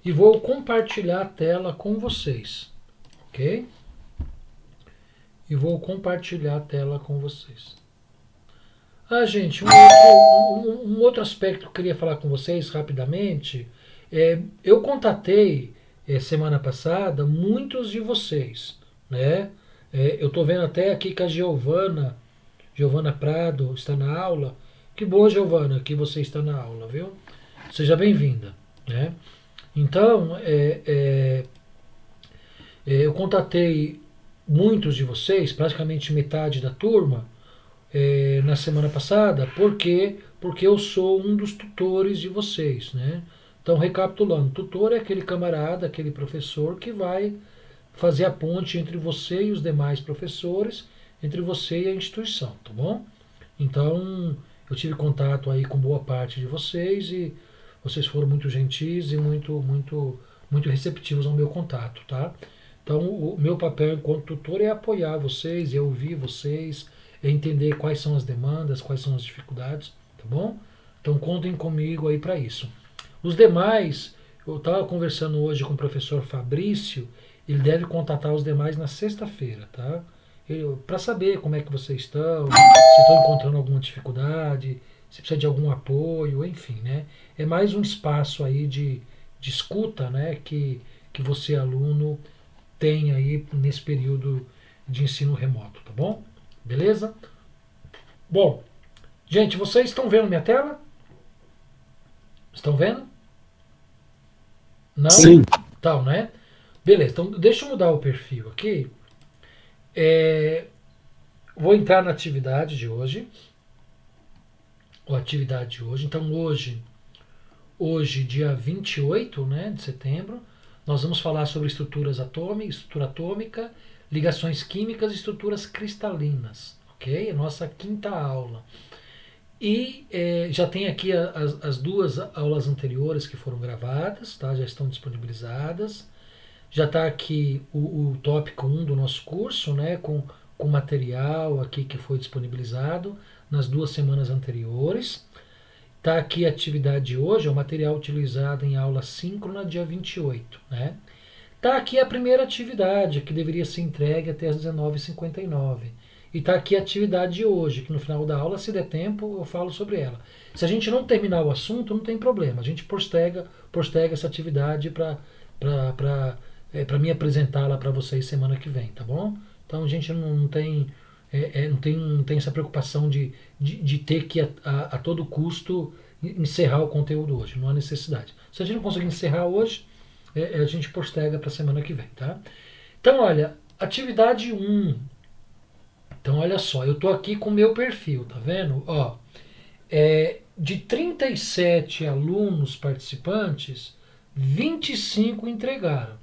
e vou compartilhar a tela com vocês, ok? E vou compartilhar a tela com vocês. Ah, gente, um outro aspecto que eu queria falar com vocês rapidamente. Eu contatei semana passada muitos de vocês, né? Eu estou vendo até aqui que a Giovana Prado está na aula. Que boa, Giovana, que você está na aula, viu? Seja bem-vinda, né? Então, eu contatei muitos de vocês, praticamente metade da turma, na semana passada, porque eu sou um dos tutores de vocês, né? Então, recapitulando, tutor é aquele camarada, aquele professor que vai fazer a ponte entre você e os demais professores, entre você e a instituição, tá bom? Então, eu tive contato aí com boa parte de vocês e vocês foram muito gentis e muito receptivos ao meu contato, tá? Então, o meu papel enquanto tutor é apoiar vocês, é ouvir vocês, é entender quais são as demandas, quais são as dificuldades, tá bom? Então, contem comigo aí para isso. Os demais, eu estava conversando hoje com o professor Fabrício, ele deve contatar os demais na sexta-feira, tá? Para saber como é que vocês estão, se estão encontrando alguma dificuldade, se precisa de algum apoio, enfim, né? É mais um espaço aí de escuta, né? Que você, aluno, tem aí nesse período de ensino remoto, tá bom? Beleza? Bom, gente, vocês estão vendo minha tela? Estão vendo? Não? Sim. Tal, né? Beleza, então deixa eu mudar o perfil aqui. É, vou entrar na atividade de hoje. Ou atividade de hoje. Então hoje dia 28, né, de setembro, nós vamos falar sobre estrutura atômica, ligações químicas e estruturas cristalinas. Ok? A nossa quinta aula. E já tem aqui as duas aulas anteriores que foram gravadas, tá? Já estão disponibilizadas. Já está aqui o tópico 1 do nosso curso, né, com material aqui que foi disponibilizado nas 2 semanas anteriores. Está aqui a atividade de hoje, é o material utilizado em aula síncrona, dia 28. Né? Está aqui a primeira atividade, que deveria ser entregue até as 19h59. E está aqui a atividade de hoje, que no final da aula, se der tempo, eu falo sobre ela. Se a gente não terminar o assunto, não tem problema. A gente postega essa atividade para me apresentá-la para vocês semana que vem, tá bom? Então a gente não tem essa preocupação de ter que a todo custo encerrar o conteúdo hoje. Não há necessidade. Se a gente não conseguir encerrar hoje, a gente postega para a semana que vem, tá? Então, olha, atividade 1. Então, olha só, eu tô aqui com o meu perfil, tá vendo? Ó, de 37 alunos participantes, 25 entregaram,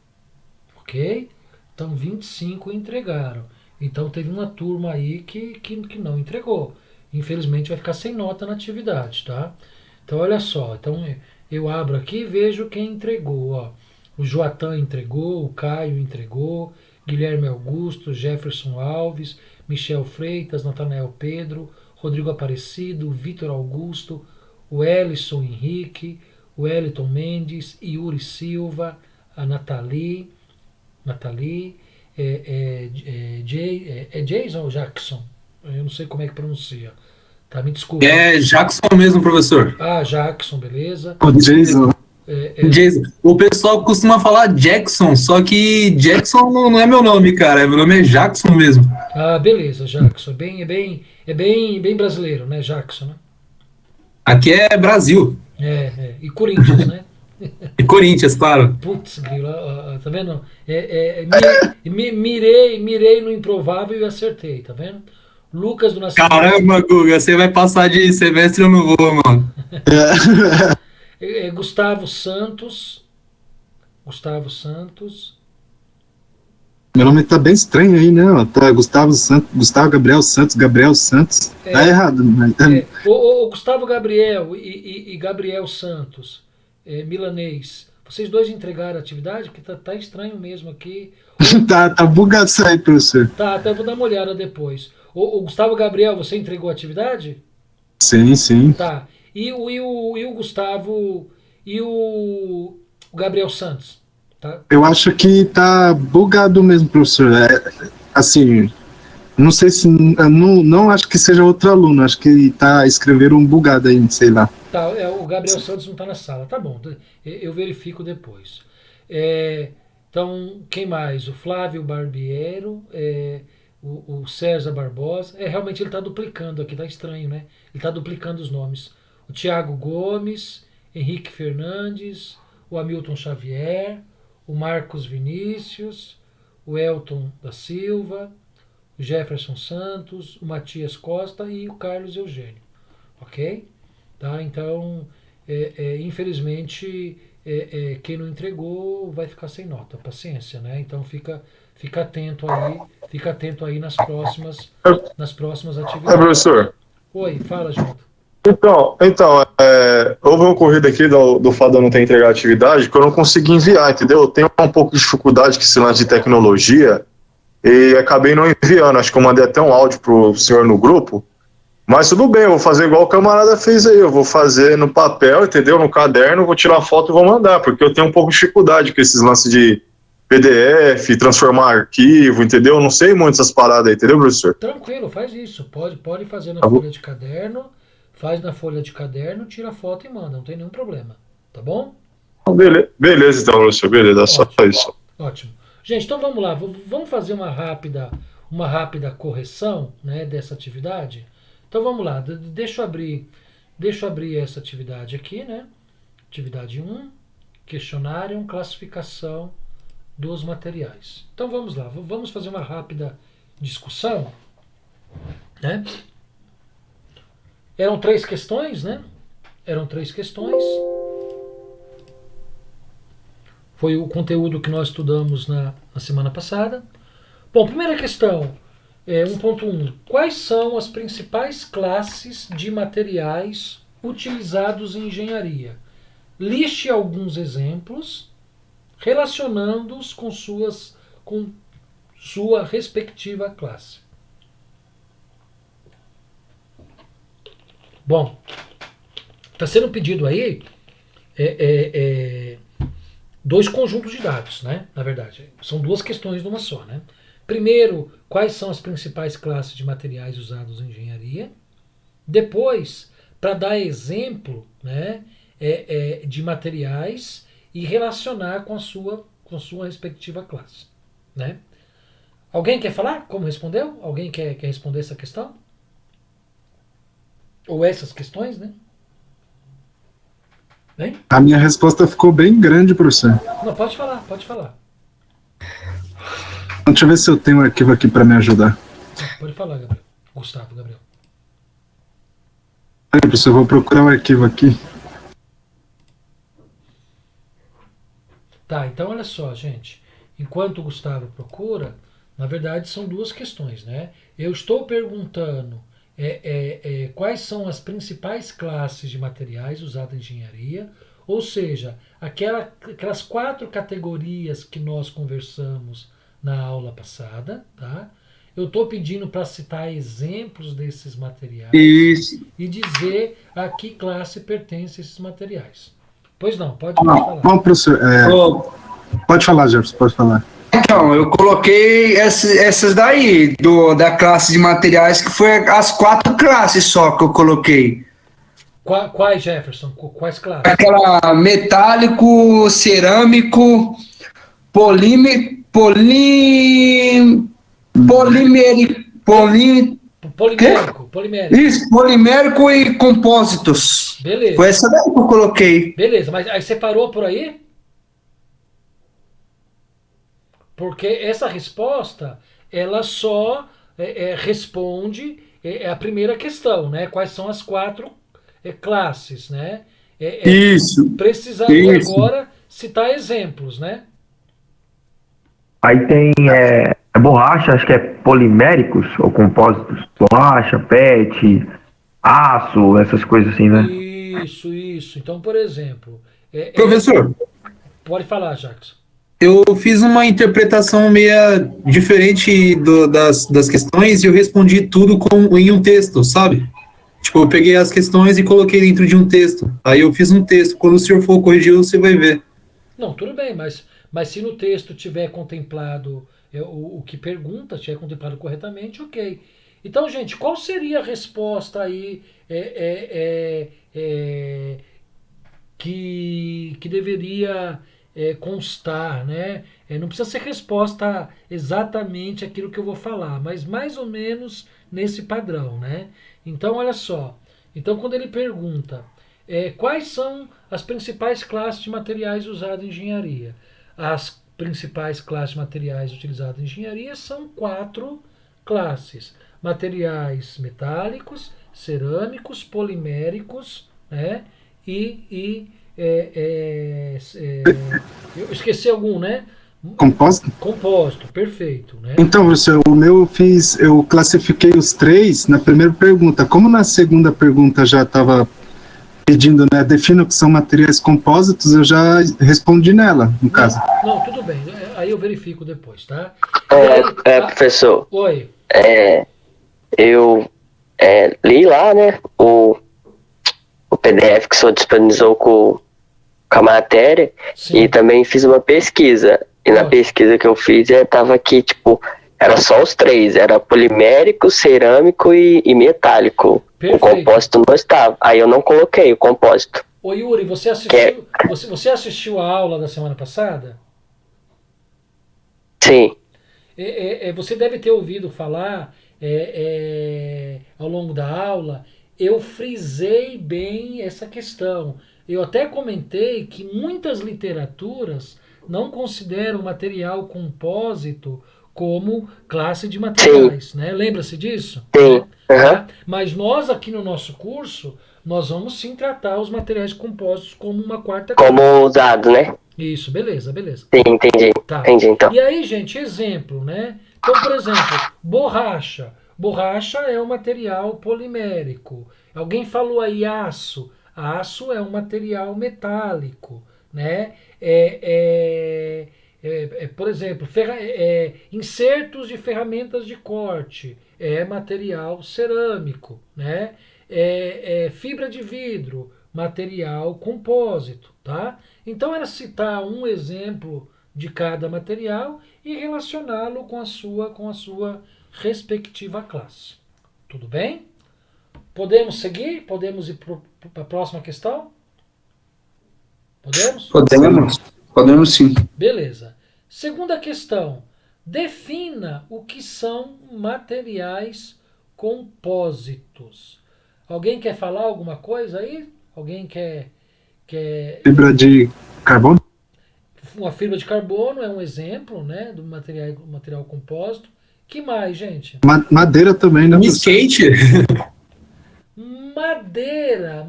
ok? Então, 25 entregaram. Então, teve uma turma aí que não entregou. Infelizmente, vai ficar sem nota na atividade, tá? Então, olha só. Então, eu abro aqui e vejo quem entregou, ó. O Joatan entregou, o Caio entregou, Guilherme Augusto, Jefferson Alves, Michel Freitas, Natanael Pedro, Rodrigo Aparecido, Vitor Augusto, o Ellison Henrique, o Eliton Mendes, Yuri Silva, a Nathalie, Jason ou Jackson? Eu não sei como é que pronuncia. Tá, me desculpa. É Jackson mesmo, professor. Ah, Jackson, beleza. O Jason. É, Jason. O pessoal costuma falar Jackson, só que Jackson não é meu nome, cara. Meu nome é Jackson mesmo. beleza, Jackson. Bem brasileiro, né, Jackson, né? Aqui é Brasil. E Corinthians, né? E Corinthians, claro. Putz, grilo, tá vendo? Mirei no improvável e acertei, tá vendo? Lucas do Nascimento. Caramba, Guga, você vai passar de semestre, eu não vou, mano. Gustavo Santos. Gustavo Santos. Meu nome tá bem estranho aí, né? Ó, tá Gustavo Santos, Gustavo Gabriel Santos, Gabriel Santos. Tá errado, né? O Gustavo Gabriel e Gabriel Santos, milanês, vocês dois entregaram a atividade? Porque tá estranho mesmo aqui. Tá bugaço aí, professor. Tá, até vou dar uma olhada depois. O Gustavo Gabriel, você entregou a atividade? Sim, sim. Tá. E o Gustavo. E o O Gabriel Santos, tá? Eu acho que tá bugado mesmo, professor. Assim, não sei se... Não acho que seja outro aluno, acho que tá escrevendo um bugado aí, sei lá. Tá, o Gabriel Santos não está na sala. Tá bom, eu verifico depois. Então, quem mais? O Flávio Barbiero, o César Barbosa. Realmente ele está duplicando aqui, tá estranho, né? Ele está duplicando os nomes. O Tiago Gomes, Henrique Fernandes, o Hamilton Xavier, o Marcos Vinícius, o Elton da Silva, o Jefferson Santos, o Matias Costa e o Carlos Eugênio. Ok? Tá? Então, infelizmente, quem não entregou vai ficar sem nota. Paciência, né? Então fica atento aí nas próximas atividades. Professor. Oi, fala, Jota. Então, houve um ocorrido aqui do fato de eu não ter entregado a atividade que eu não consegui enviar, entendeu? Eu tenho um pouco de dificuldade com esse lance de tecnologia e acabei não enviando. Acho que eu mandei até um áudio pro senhor no grupo. Mas tudo bem, eu vou fazer igual o camarada fez aí, eu vou fazer no papel, entendeu? No caderno, vou tirar foto e vou mandar, porque eu tenho um pouco de dificuldade com esses lances de PDF, transformar arquivo, entendeu? Eu não sei muito essas paradas aí, entendeu, professor? Tranquilo, faz isso. Pode fazer na folha de caderno, faz na folha de caderno, tira foto e manda, não tem nenhum problema, tá bom? Beleza então, professor, beleza, só isso. Ótimo. Gente, então vamos lá, vamos fazer uma rápida correção, né, dessa atividade. Então vamos lá, deixa eu abrir essa atividade aqui, né? Atividade 1, questionário, classificação dos materiais. Então vamos lá, vamos fazer uma rápida discussão, né? Eram 3 questões, né? Eram 3 questões. Foi o conteúdo que nós estudamos na semana passada. Bom, primeira questão. 1.1. Quais são as principais classes de materiais utilizados em engenharia? Liste alguns exemplos, relacionando-os com sua respectiva classe. Bom, está sendo pedido aí 2 conjuntos de dados, né? Na verdade, são 2 questões numa só, né? Primeiro, quais são as principais classes de materiais usados em engenharia? Depois, para dar exemplo, né, de materiais e relacionar com a sua respectiva classe, né? Alguém quer falar como respondeu? Alguém quer responder essa questão? Ou essas questões, né? Bem? A minha resposta ficou bem grande, professor. Não, pode falar. Deixa eu ver se eu tenho um arquivo aqui para me ajudar. Pode falar, Gabriel. Gustavo, Gabriel. Aí, professor, eu vou procurar um arquivo aqui. Tá, então olha só, gente. Enquanto o Gustavo procura, na verdade são 2 questões, né? Eu estou perguntando quais são as principais classes de materiais usadas em engenharia, ou seja, aquelas 4 categorias que nós conversamos na aula passada, tá? Eu estou pedindo para citar exemplos desses materiais. Isso. E dizer a que classe pertencem esses materiais. Pois não, pode falar. Bom, professor, pode falar, Jefferson, pode falar. Então, eu coloquei essas daí, da classe de materiais, que foi as 4 classes só que eu coloquei. Quais, Jefferson? Quais classes? Aquela metálico, cerâmico, polimérico. Isso, polimérico e compósitos. Beleza. Foi essa daí que eu coloquei. Beleza, mas aí você parou por aí? Porque essa resposta, ela só responde a primeira questão, né? Quais são as 4 classes, né? Isso. Precisaria agora citar exemplos, né? Aí tem borracha, acho que é poliméricos ou compósitos. Borracha, PET, aço, essas coisas assim, né? Isso. Então, por exemplo... Professor, pode falar, Jackson. eu fiz uma interpretação meia diferente das questões e eu respondi tudo em um texto, sabe? Tipo, eu peguei as questões e coloquei dentro de um texto. Aí eu fiz um texto. Quando o senhor for corrigir, você vai ver. Não, tudo bem, mas se no texto tiver contemplado o que pergunta, tiver contemplado corretamente, ok. Então, gente, qual seria a resposta aí que deveria constar, né? Não precisa ser resposta exatamente aquilo que eu vou falar, mas mais ou menos nesse padrão, né? Então, olha só. Então, quando ele pergunta quais são as principais classes de materiais usados em engenharia, as principais classes de materiais utilizados em engenharia são 4 classes: materiais metálicos, cerâmicos, poliméricos, né? E eu esqueci algum, né? Composto? Compósito, perfeito, né? Então, professor, o meu eu classifiquei os 3 na primeira pergunta. Como na segunda pergunta já estava pedindo, né, defina o que são materiais compósitos, eu já respondi nela, no caso. Não, tudo bem. Aí eu verifico depois, tá? Aí, Professor, oi. eu li lá, né, o PDF que o senhor disponibilizou com a matéria. Sim. E também fiz uma pesquisa. E na pesquisa que eu fiz, tava aqui, tipo, era só os 3, era polimérico, cerâmico e metálico. Perfeito. O compósito não estava. Aí eu não coloquei o compósito. Ô Yuri, você assistiu a aula da semana passada? Sim. Você deve ter ouvido falar ao longo da aula, eu frisei bem essa questão. Eu até comentei que muitas literaturas não consideram o material compósito como classe de materiais, né? Lembra-se disso? Sim. Né? Uhum. Tá? Mas nós aqui no nosso curso, nós vamos sim tratar os materiais compósitos como uma quarta classe. Como usado, né? Isso, beleza. Sim, entendi. Tá. Entendi, então. E aí, gente, exemplo, né? Então, por exemplo, borracha. Borracha é um material polimérico. Alguém falou aí aço. Aço é um material metálico, né? Por exemplo, insertos de ferramentas de corte é material cerâmico, né? Fibra de vidro, material compósito, tá? Então era citar um exemplo de cada material e relacioná-lo com a sua respectiva classe. Tudo bem? Podemos seguir? Podemos ir para a próxima questão? Podemos? Podemos sim. Beleza. Segunda questão. Defina o que são materiais compósitos. Alguém quer falar alguma coisa aí? Alguém quer... Fibra de carbono? Uma fibra de carbono é um exemplo, né, do material compósito. Que mais, gente? Madeira também, né? Um skate? Madeira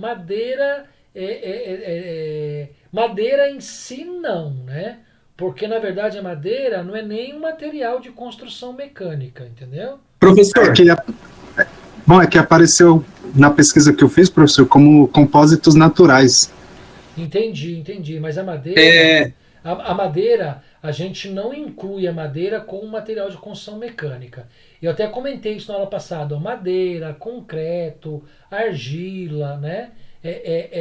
madeira em si não, né? Porque na verdade a madeira não é nem um material de construção mecânica, entendeu? Professor. É que apareceu na pesquisa que eu fiz, professor, como compósitos naturais. Entendi. Mas a madeira, a madeira, a gente não inclui a madeira como material de construção mecânica. Eu até comentei isso na aula passada. Madeira, concreto, argila, né?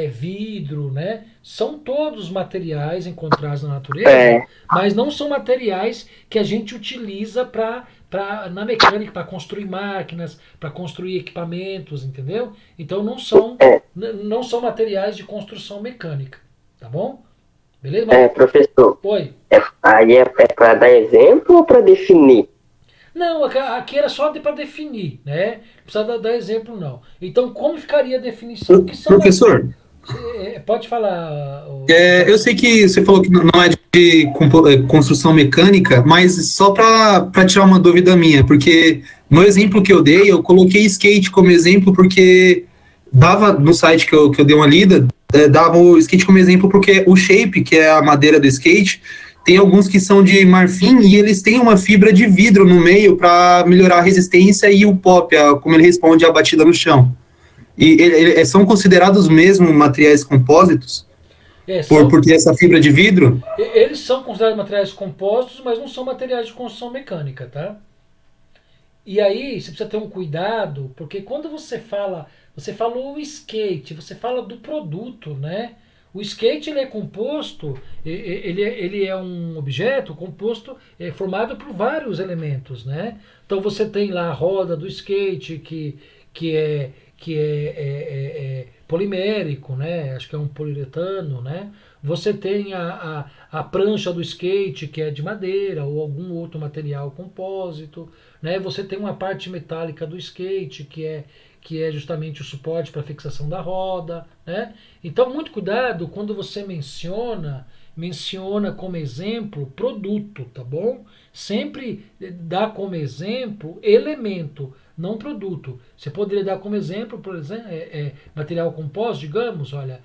Vidro, né? São todos materiais encontrados na natureza, mas não são materiais que a gente utiliza na mecânica, para construir máquinas, para construir equipamentos, entendeu? Então não são materiais de construção mecânica, tá bom? Beleza? Professor. Oi. Aí é para dar exemplo ou para definir? Não, aqui era só para definir, né? Não precisa dar exemplo, não. Então, como ficaria a definição? Que são Professor. Pode falar. Eu sei que você falou que não é de construção mecânica, mas só para tirar uma dúvida minha, porque no exemplo que eu dei, eu coloquei skate como exemplo porque dava no site que eu dei uma lida, dava o skate como exemplo porque o shape, que é a madeira do skate, tem alguns que são de marfim e eles têm uma fibra de vidro no meio para melhorar a resistência e o pop, como ele responde à batida no chão. E são considerados mesmo materiais compósitos? Por ter essa fibra de vidro? Eles são considerados materiais compósitos, mas não são materiais de construção mecânica, tá? E aí você precisa ter um cuidado, porque quando você fala o skate, você fala do produto, né? O skate ele é composto, ele é um objeto composto, formado por vários elementos, né? Então você tem lá a roda do skate que é, que é polimérico, né? Acho que é um poliuretano, né? Você tem a prancha do skate que é de madeira ou algum outro material compósito, né? Você tem uma parte metálica do skate que é justamente o suporte para fixação da roda, né? Então, muito cuidado quando você menciona como exemplo produto, tá bom? Sempre dá como exemplo elemento, não produto. Você poderia dar como exemplo, por exemplo, material composto, digamos, olha,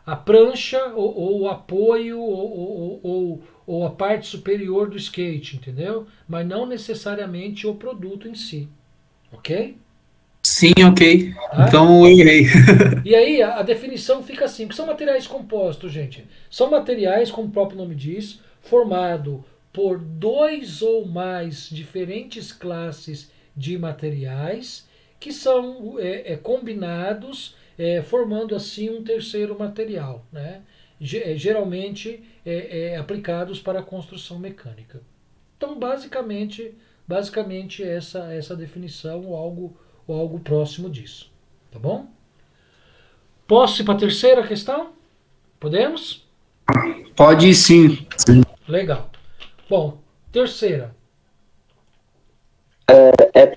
a prancha ou o apoio ou a parte superior do skate, entendeu? Mas não necessariamente o produto em si. Ok? Sim, ok. Tá? Então eu errei. E aí a definição fica assim, que são materiais compostos, gente. São materiais, como o próprio nome diz, formado por dois ou mais diferentes classes de materiais que são combinados, formando assim um terceiro material, né? Geralmente aplicados para a construção mecânica. Então, basicamente essa definição ou algo próximo disso. Tá bom? Posso ir para a terceira questão? Podemos? Pode ir, sim. Legal. Bom, terceira.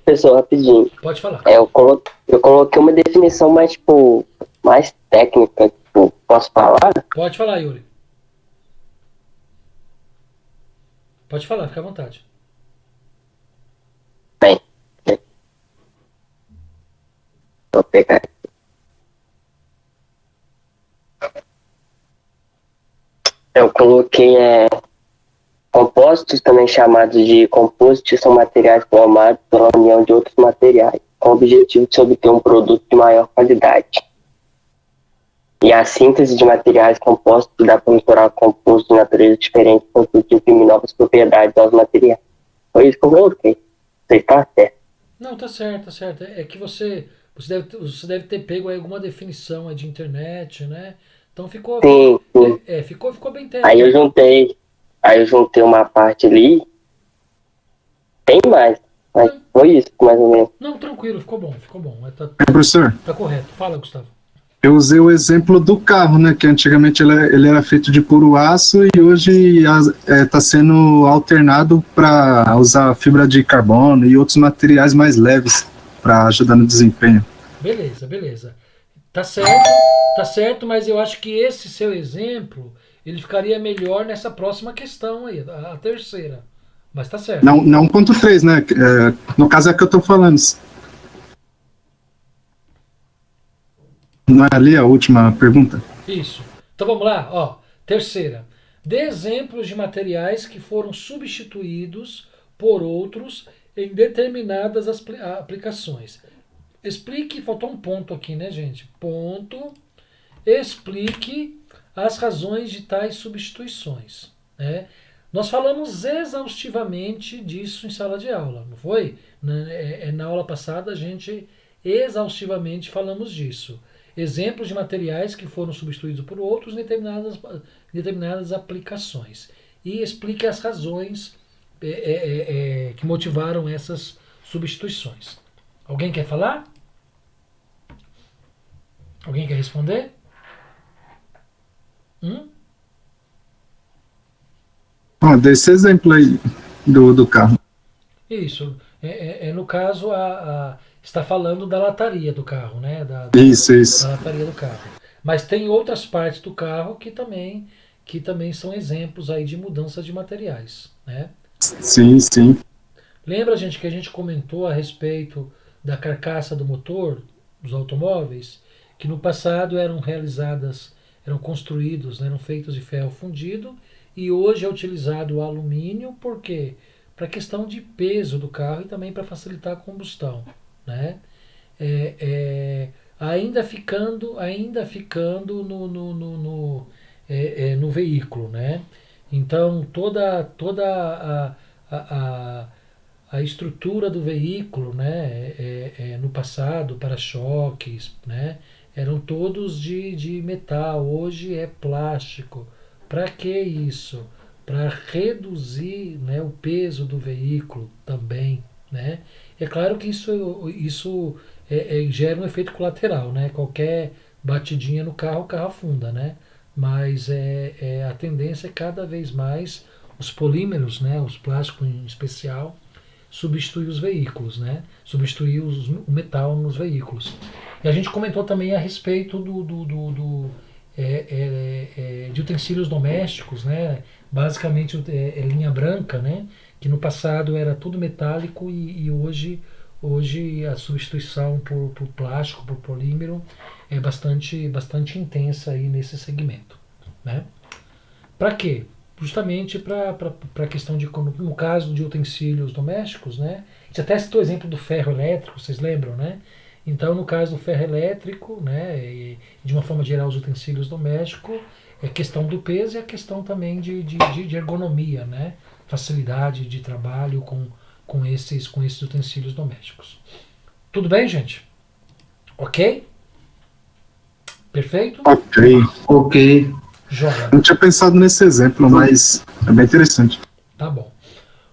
Professor, rapidinho. Pode falar. Eu coloquei uma definição mais, tipo, mais técnica, tipo, posso falar? Pode falar, Yuri. Pode falar, fica à vontade. Bem, vou pegar. Eu coloquei compósitos, também chamados de compostos, são materiais formados pela união de outros materiais, com o objetivo de se obter um produto de maior qualidade. E a síntese de materiais compostos dá para misturar compostos de natureza diferente, constituindo imprimir novas propriedades aos materiais. Foi isso que eu coloquei. Você está certo. Não, tá certo, tá certo. É que você deve ter pego aí alguma definição aí de internet, né? Então ficou Sim, sim. ficou bem técnico. Aí eu juntei uma parte ali, tem mais, mas foi isso, mais ou menos. Não, tranquilo, ficou bom. Professor, Tá correto. Fala, Gustavo. eu usei o exemplo do carro, né? Que antigamente ele era feito de puro aço e hoje está sendo alternado para usar fibra de carbono e outros materiais mais leves para ajudar no desempenho. Beleza. Tá certo, mas eu acho que esse seu exemplo, ele ficaria melhor nessa próxima questão aí, a terceira. Mas tá certo. Não 1.3, né? No caso é que eu estou falando. Não é ali a última pergunta? Isso. Então vamos lá, ó. Terceira. Dê exemplos de materiais que foram substituídos por outros em determinadas aplicações. Explique, faltou um ponto aqui, né, gente? Ponto. Explique as razões de tais substituições, né? Nós falamos exaustivamente disso em sala de aula, não foi? Na aula passada a gente exaustivamente falamos disso. Exemplos de materiais que foram substituídos por outros em determinadas aplicações. E explique as razões que motivaram essas substituições. Alguém quer falar? Alguém quer responder? Desse exemplo aí do carro. Isso. No caso, está falando da lataria do carro, né? Isso. Da lataria do carro. Mas tem outras partes do carro que também são exemplos aí de mudança de materiais, né? Sim. Lembra, gente, que a gente comentou a respeito da carcaça do motor dos automóveis, que no passado eram construídos, né, eram feitos de ferro fundido, e hoje é utilizado o alumínio, por quê? Para questão de peso do carro e também para facilitar a combustão, né? Ainda ficando no veículo, né? Então toda a estrutura do veículo, né? No passado, para-choques, né? eram todos de metal, hoje é plástico. Para que isso? Para reduzir, né, o peso do veículo também, né? É claro que isso gera um efeito colateral, né? Qualquer batidinha no carro, o carro afunda, né? Mas a tendência é cada vez mais os polímeros, né, os plásticos em especial, substituir os veículos, né? Substituir o metal nos veículos. E a gente comentou também a respeito de utensílios domésticos, né? Basicamente linha branca, né? Que no passado era tudo metálico e hoje a substituição por plástico, por polímero é bastante intensa aí nesse segmento, né? Para quê? Justamente para a questão de, no caso de utensílios domésticos, né? A gente até citou o exemplo do ferro elétrico, vocês lembram, né? Então, no caso do ferro elétrico, né, e de uma forma geral, os utensílios domésticos, é questão do peso e a questão também de ergonomia, né? Facilidade de trabalho com esses utensílios domésticos. Tudo bem, gente? Ok? Perfeito? Ok. Ok. Joga. Não tinha pensado nesse exemplo, mas é bem interessante. Tá bom.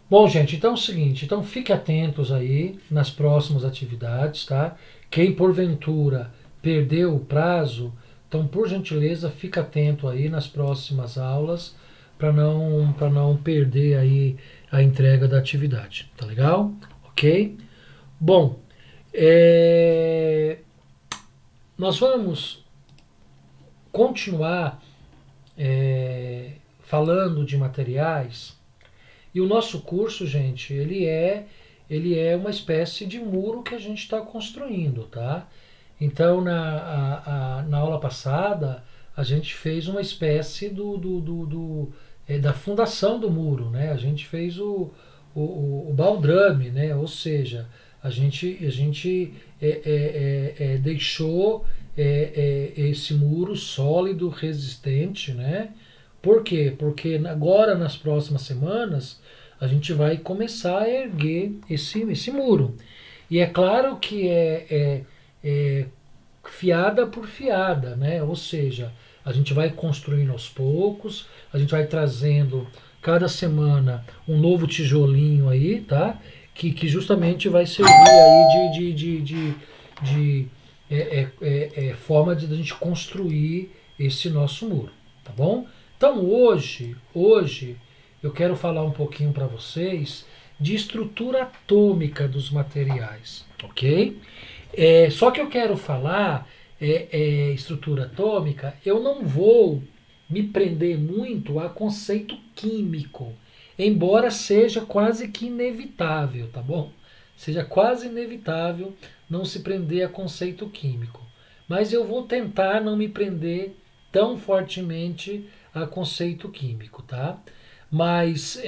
Bom, gente, então é o seguinte, então fique atentos aí nas próximas atividades, tá? Quem porventura perdeu o prazo, então por gentileza fique atento aí nas próximas aulas para não perder aí a entrega da atividade, tá legal? Ok? Bom, nós vamos continuar falando de materiais. E o nosso curso, gente, ele é uma espécie de muro que a gente está construindo, tá? Então, na aula passada, a gente fez uma espécie da fundação do muro, né? A gente fez o baldrame, né? Ou seja, a gente deixou esse muro sólido, resistente, né? Por quê? Porque agora, nas próximas semanas, a gente vai começar a erguer esse muro. E é claro que é fiada por fiada, né? Ou seja, a gente vai construindo aos poucos, a gente vai trazendo cada semana um novo tijolinho aí, tá? Que justamente vai servir aí de forma de a gente construir esse nosso muro, tá bom? Então hoje eu quero falar um pouquinho para vocês de estrutura atômica dos materiais, ok? Só que eu quero falar estrutura atômica, eu não vou me prender muito a conceito químico, embora seja quase que inevitável, tá bom? Seja quase inevitável não se prender a conceito químico. Mas eu vou tentar não me prender tão fortemente a conceito químico, tá? Mas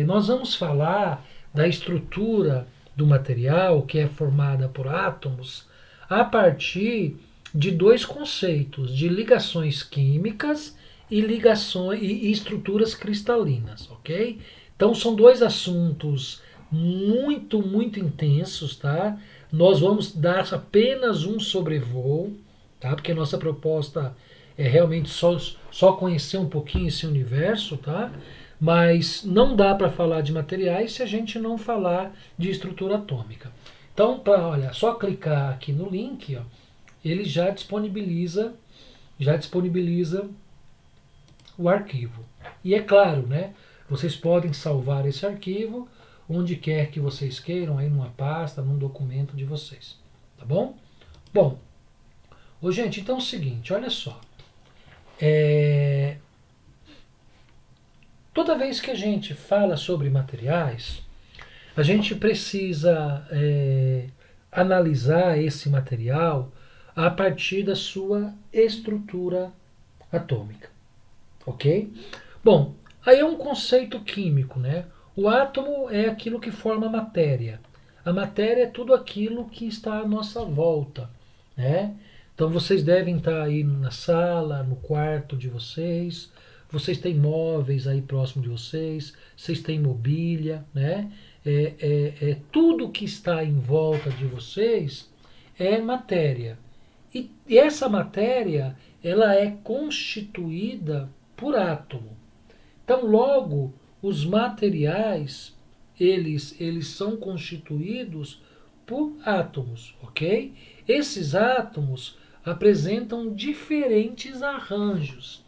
nós vamos falar da estrutura do material, que é formada por átomos, a partir de dois conceitos, de ligações químicas e estruturas cristalinas, ok? Então são dois assuntos muito intensos, tá? Nós vamos dar apenas um sobrevoo, tá? Porque a nossa proposta é realmente só conhecer um pouquinho esse universo, tá? Mas não dá para falar de materiais se a gente não falar de estrutura atômica. Então, olha, só clicar aqui no link, ó, ele já disponibiliza o arquivo. E é claro, né? Vocês podem salvar esse arquivo onde quer que vocês queiram, aí numa pasta, num documento de vocês, tá bom? Bom, gente, então é o seguinte, olha só. Toda vez que a gente fala sobre materiais, a gente precisa analisar esse material a partir da sua estrutura atômica, ok? Bom, aí é um conceito químico, né? O átomo é aquilo que forma a matéria. A matéria é tudo aquilo que está à nossa volta, né? Então vocês devem estar aí na sala, no quarto de vocês, vocês têm móveis aí próximo de vocês, vocês têm mobília, né? Tudo que está em volta de vocês é matéria. E essa matéria, ela é constituída por átomo. Então, logo, os materiais, eles são constituídos por átomos, ok? Esses átomos apresentam diferentes arranjos.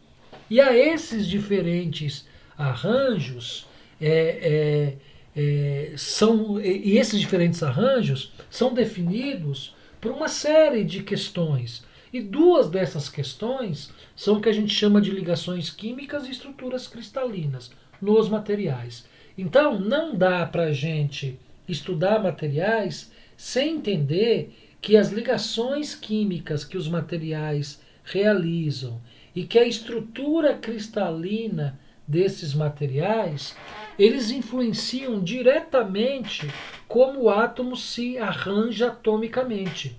E a esses diferentes arranjos, esses diferentes arranjos são definidos por uma série de questões. E duas dessas questões são o que a gente chama de ligações químicas e estruturas cristalinas nos materiais. Então, não dá para a gente estudar materiais sem entender que as ligações químicas que os materiais realizam e que a estrutura cristalina desses materiais, eles influenciam diretamente como o átomo se arranja atomicamente.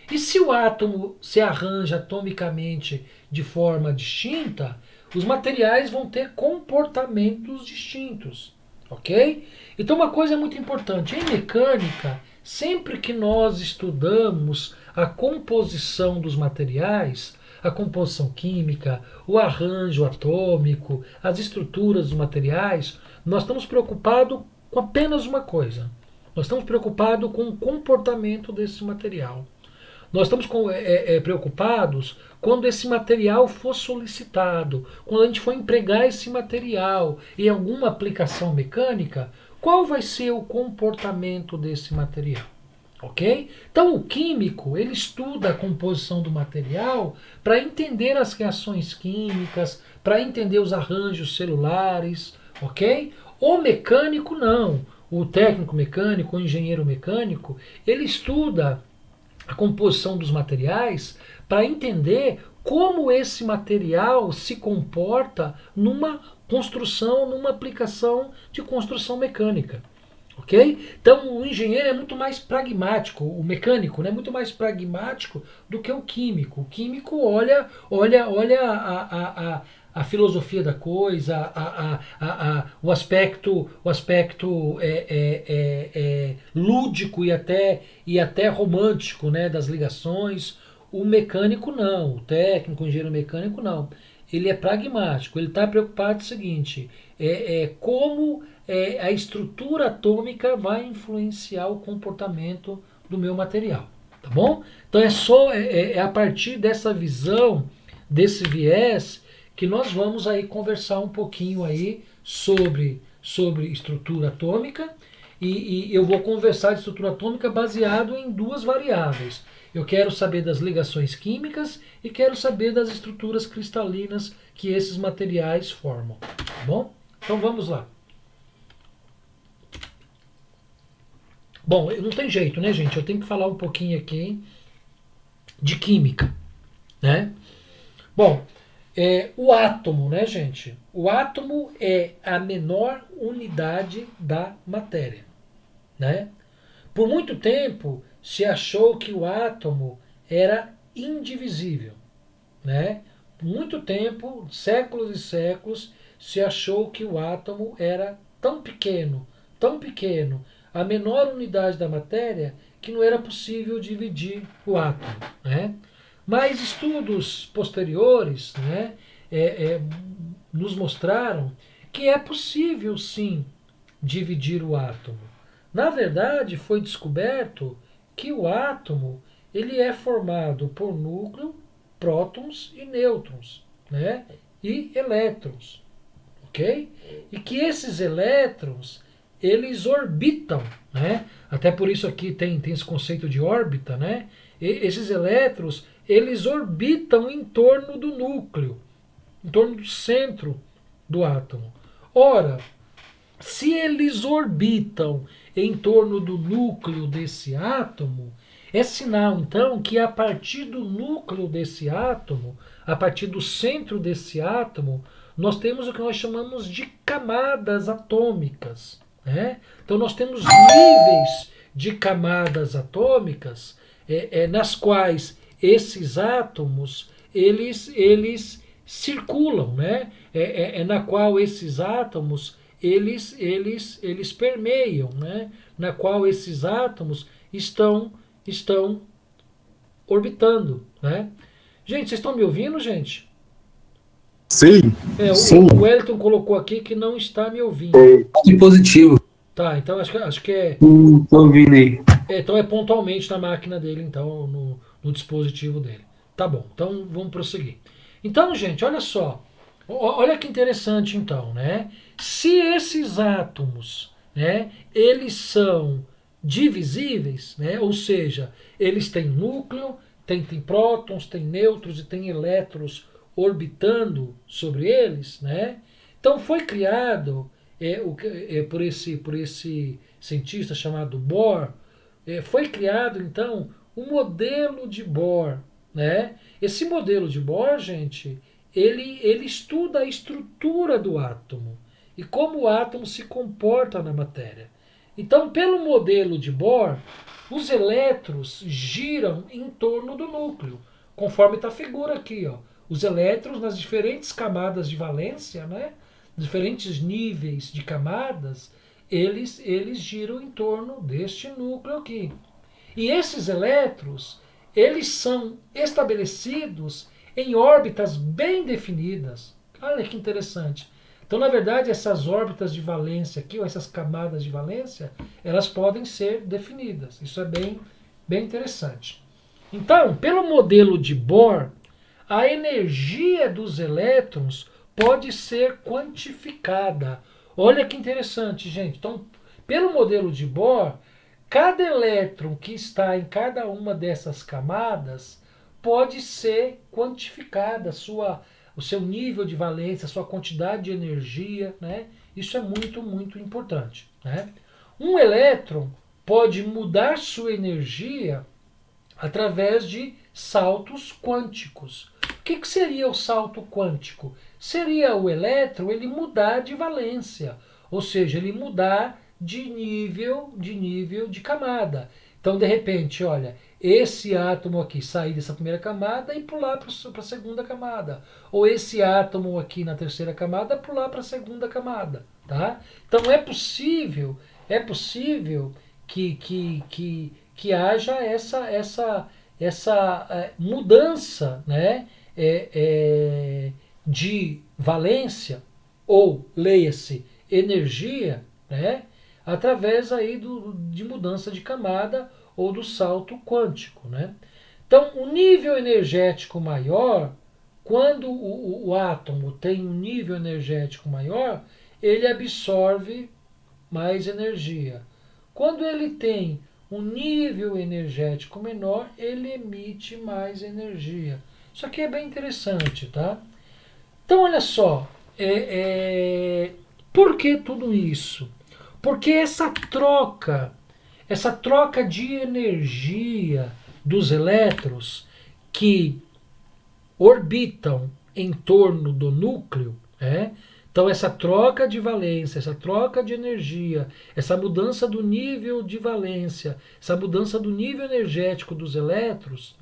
E se o átomo se arranja atomicamente de forma distinta, os materiais vão ter comportamentos distintos, ok? Então uma coisa é muito importante, em mecânica, sempre que nós estudamos a composição dos materiais, a composição química, o arranjo atômico, as estruturas dos materiais, nós estamos preocupados com apenas uma coisa. Nós estamos preocupados com o comportamento desse material. Nós estamos preocupados quando esse material for solicitado, quando a gente for empregar esse material em alguma aplicação mecânica, qual vai ser o comportamento desse material? Ok? Então o químico, ele estuda a composição do material para entender as reações químicas, para entender os arranjos celulares, ok? O mecânico não. O técnico mecânico, o engenheiro mecânico, ele estuda a composição dos materiais para entender como esse material se comporta numa construção, numa aplicação de construção mecânica. Ok? Então o engenheiro é muito mais pragmático, o mecânico, né, é muito mais pragmático do que o químico. O químico olha a filosofia da coisa, o aspecto lúdico e até romântico, né, das ligações. O mecânico não, o técnico, o engenheiro mecânico não. Ele é pragmático, ele está preocupado com o seguinte, como a estrutura atômica vai influenciar o comportamento do meu material, tá bom? Então é a partir dessa visão, desse viés, que nós vamos aí conversar um pouquinho aí sobre estrutura atômica, e eu vou conversar de estrutura atômica baseado em duas variáveis. Eu quero saber das ligações químicas e quero saber das estruturas cristalinas que esses materiais formam, tá bom? Então vamos lá. Bom, não tem jeito, né, gente? Eu tenho que falar um pouquinho aqui de química, né? Bom, o átomo, né, gente? O átomo é a menor unidade da matéria, né? Por muito tempo se achou que o átomo era indivisível, né? Por muito tempo, séculos e séculos, se achou que o átomo era tão pequeno, a menor unidade da matéria, que não era possível dividir o átomo, né? Mas estudos posteriores, né, nos mostraram que é possível sim dividir o átomo. Na verdade, foi descoberto que o átomo ele é formado por núcleo, prótons e nêutrons, né, e elétrons, ok? E que esses elétrons eles orbitam, né? Até por isso aqui tem esse conceito de órbita, né? Esses elétrons eles orbitam em torno do núcleo, em torno do centro do átomo. Ora, se eles orbitam em torno do núcleo desse átomo, é sinal então que a partir do núcleo desse átomo, a partir do centro desse átomo, nós temos o que nós chamamos de camadas atômicas, né? Então nós temos níveis de camadas atômicas nas quais esses átomos eles circulam, né? Na qual esses átomos eles permeiam, né? Na qual esses átomos estão orbitando, né? Gente, vocês estão me ouvindo, gente? Sim, Sim. O Wellington colocou aqui que não está me ouvindo. Que positivo. Tá, então acho que é. Tô ouvindo aí. Então é pontualmente na máquina dele, então, no dispositivo dele. Tá bom, então vamos prosseguir. Então, gente, olha só. Olha que interessante, então, né? Se esses átomos, né, eles são divisíveis, né? Ou seja, eles têm núcleo, tem prótons, tem nêutrons e tem elétrons orbitando sobre eles, né? Então foi criado por esse cientista chamado Bohr, foi criado então um modelo de Bohr, né? Esse modelo de Bohr, gente, ele estuda a estrutura do átomo e como o átomo se comporta na matéria. Então, pelo modelo de Bohr, os elétrons giram em torno do núcleo, conforme está a figura aqui, ó. Os elétrons nas diferentes camadas de valência, né? Diferentes níveis de camadas, eles giram em torno deste núcleo aqui. E esses elétrons, eles são estabelecidos em órbitas bem definidas. Olha que interessante. Então, na verdade, essas órbitas de valência aqui, ou essas camadas de valência, elas podem ser definidas. Isso é bem interessante. Então, pelo modelo de Bohr, a energia dos elétrons pode ser quantificada. Olha que interessante, gente. Então, pelo modelo de Bohr, cada elétron que está em cada uma dessas camadas pode ser quantificada, o seu nível de valência, a sua quantidade de energia, né? Isso é muito importante, né? Um elétron pode mudar sua energia através de saltos quânticos. O que seria o salto quântico? Seria o elétron ele mudar de valência, ou seja, ele mudar de nível de camada. Então, de repente, olha, esse átomo aqui sair dessa primeira camada e pular para a segunda camada. Ou esse átomo aqui na terceira camada pular para a segunda camada. Tá? Então, é possível que haja essa mudança, né, de valência, ou, leia-se, energia, né, através aí de mudança de camada ou do salto quântico, né? Então, o nível energético maior, quando o átomo tem um nível energético maior, ele absorve mais energia. Quando ele tem um nível energético menor, ele emite mais energia. Isso aqui é bem interessante, tá? Então, olha só, por que tudo isso? Porque essa troca de energia dos elétrons que orbitam em torno do núcleo, então essa troca de valência, essa troca de energia, essa mudança do nível de valência, essa mudança do nível energético dos elétrons,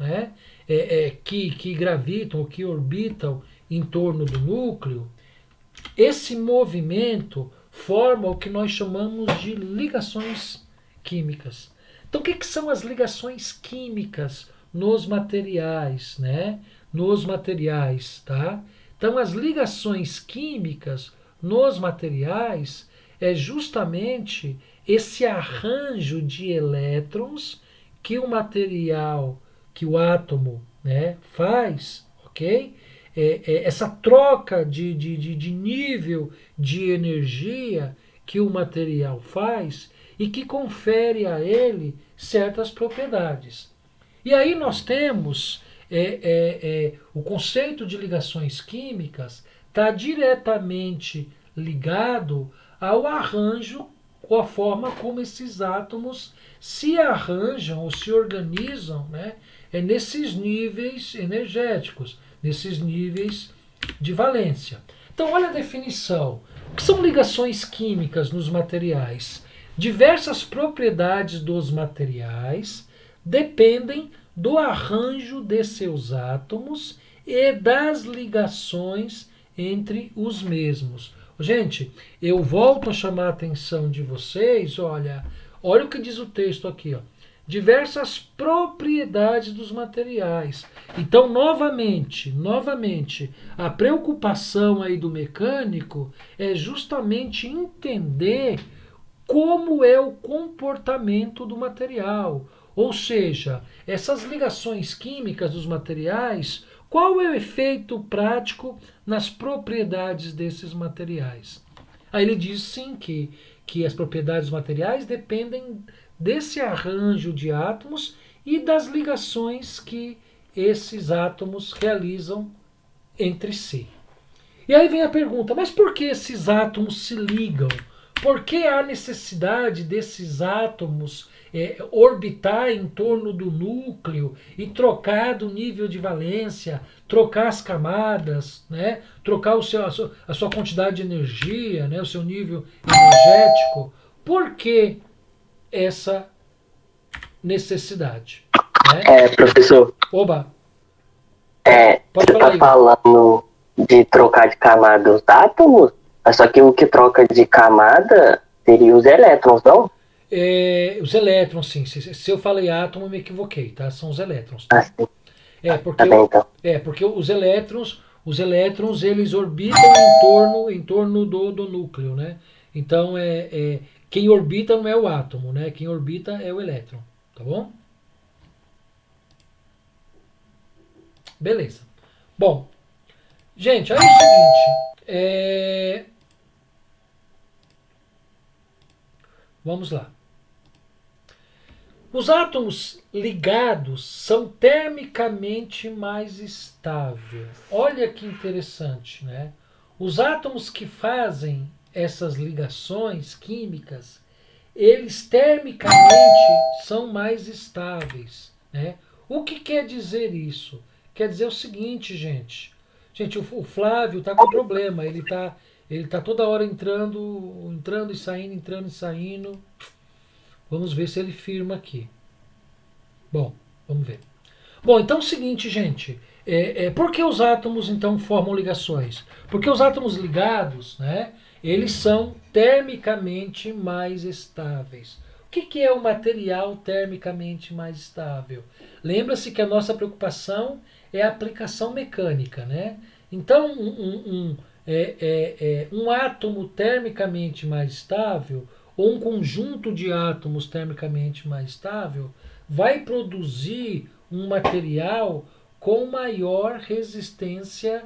que gravitam ou que orbitam em torno do núcleo, esse movimento forma o que nós chamamos de ligações químicas. Então, o que são as ligações químicas nos materiais, né? Nos materiais, tá? Então, as ligações químicas nos materiais é justamente esse arranjo de elétrons que o material, que o átomo, né, faz, ok? Essa troca de nível de energia que o material faz e que confere a ele certas propriedades. E aí nós temos o conceito de ligações químicas está diretamente ligado ao arranjo, com a forma como esses átomos se arranjam ou se organizam, né, nesses níveis energéticos, nesses níveis de valência. Então, olha a definição. O que são ligações químicas nos materiais? Diversas propriedades dos materiais dependem do arranjo de seus átomos e das ligações entre os mesmos. Gente, eu volto a chamar a atenção de vocês, olha o que diz o texto aqui, ó. diversas propriedades dos materiais. Então, novamente, a preocupação aí do mecânico é justamente entender como é o comportamento do material. Ou seja, essas ligações químicas dos materiais, qual é o efeito prático nas propriedades desses materiais? Aí ele diz sim que as propriedades dos materiais dependem desse arranjo de átomos e das ligações que esses átomos realizam entre si. E aí vem a pergunta, mas por que esses átomos se ligam? Por que há necessidade desses átomos orbitar em torno do núcleo e trocar do nível de valência, trocar as camadas, né? Trocar a sua quantidade de energia, né? O seu nível energético? Por que essa necessidade? Né? Professor, Oba! você falar está aí. falando de trocar de camada os átomos, mas só que o que troca de camada seria os elétrons, não? Os elétrons, sim. Se eu falei átomo, eu me equivoquei, tá? São os elétrons. Tá? Assim, Porque, tá bem, então. porque os elétrons eles orbitam em torno do núcleo, né? Então quem orbita não é o átomo, né? Quem orbita é o elétron, tá bom? Beleza. Bom, gente, aí é o seguinte. Vamos lá. Os átomos ligados são termicamente mais estáveis. Olha que interessante, né? Os átomos que fazem essas ligações químicas, eles termicamente são mais estáveis, né? O que quer dizer isso? Quer dizer o seguinte, gente. Gente, o Flávio está com problema. Ele tá toda hora entrando e saindo, entrando e saindo. Vamos ver se ele firma aqui. Bom, vamos ver. Bom, então é o seguinte, gente. Por que os átomos, então, formam ligações? Porque os átomos ligados, né, eles são termicamente mais estáveis. O que é o material termicamente mais estável? Lembra-se que a nossa preocupação é a aplicação mecânica, né? Então, um átomo termicamente mais estável ou um conjunto de átomos termicamente mais estável vai produzir um material com maior resistência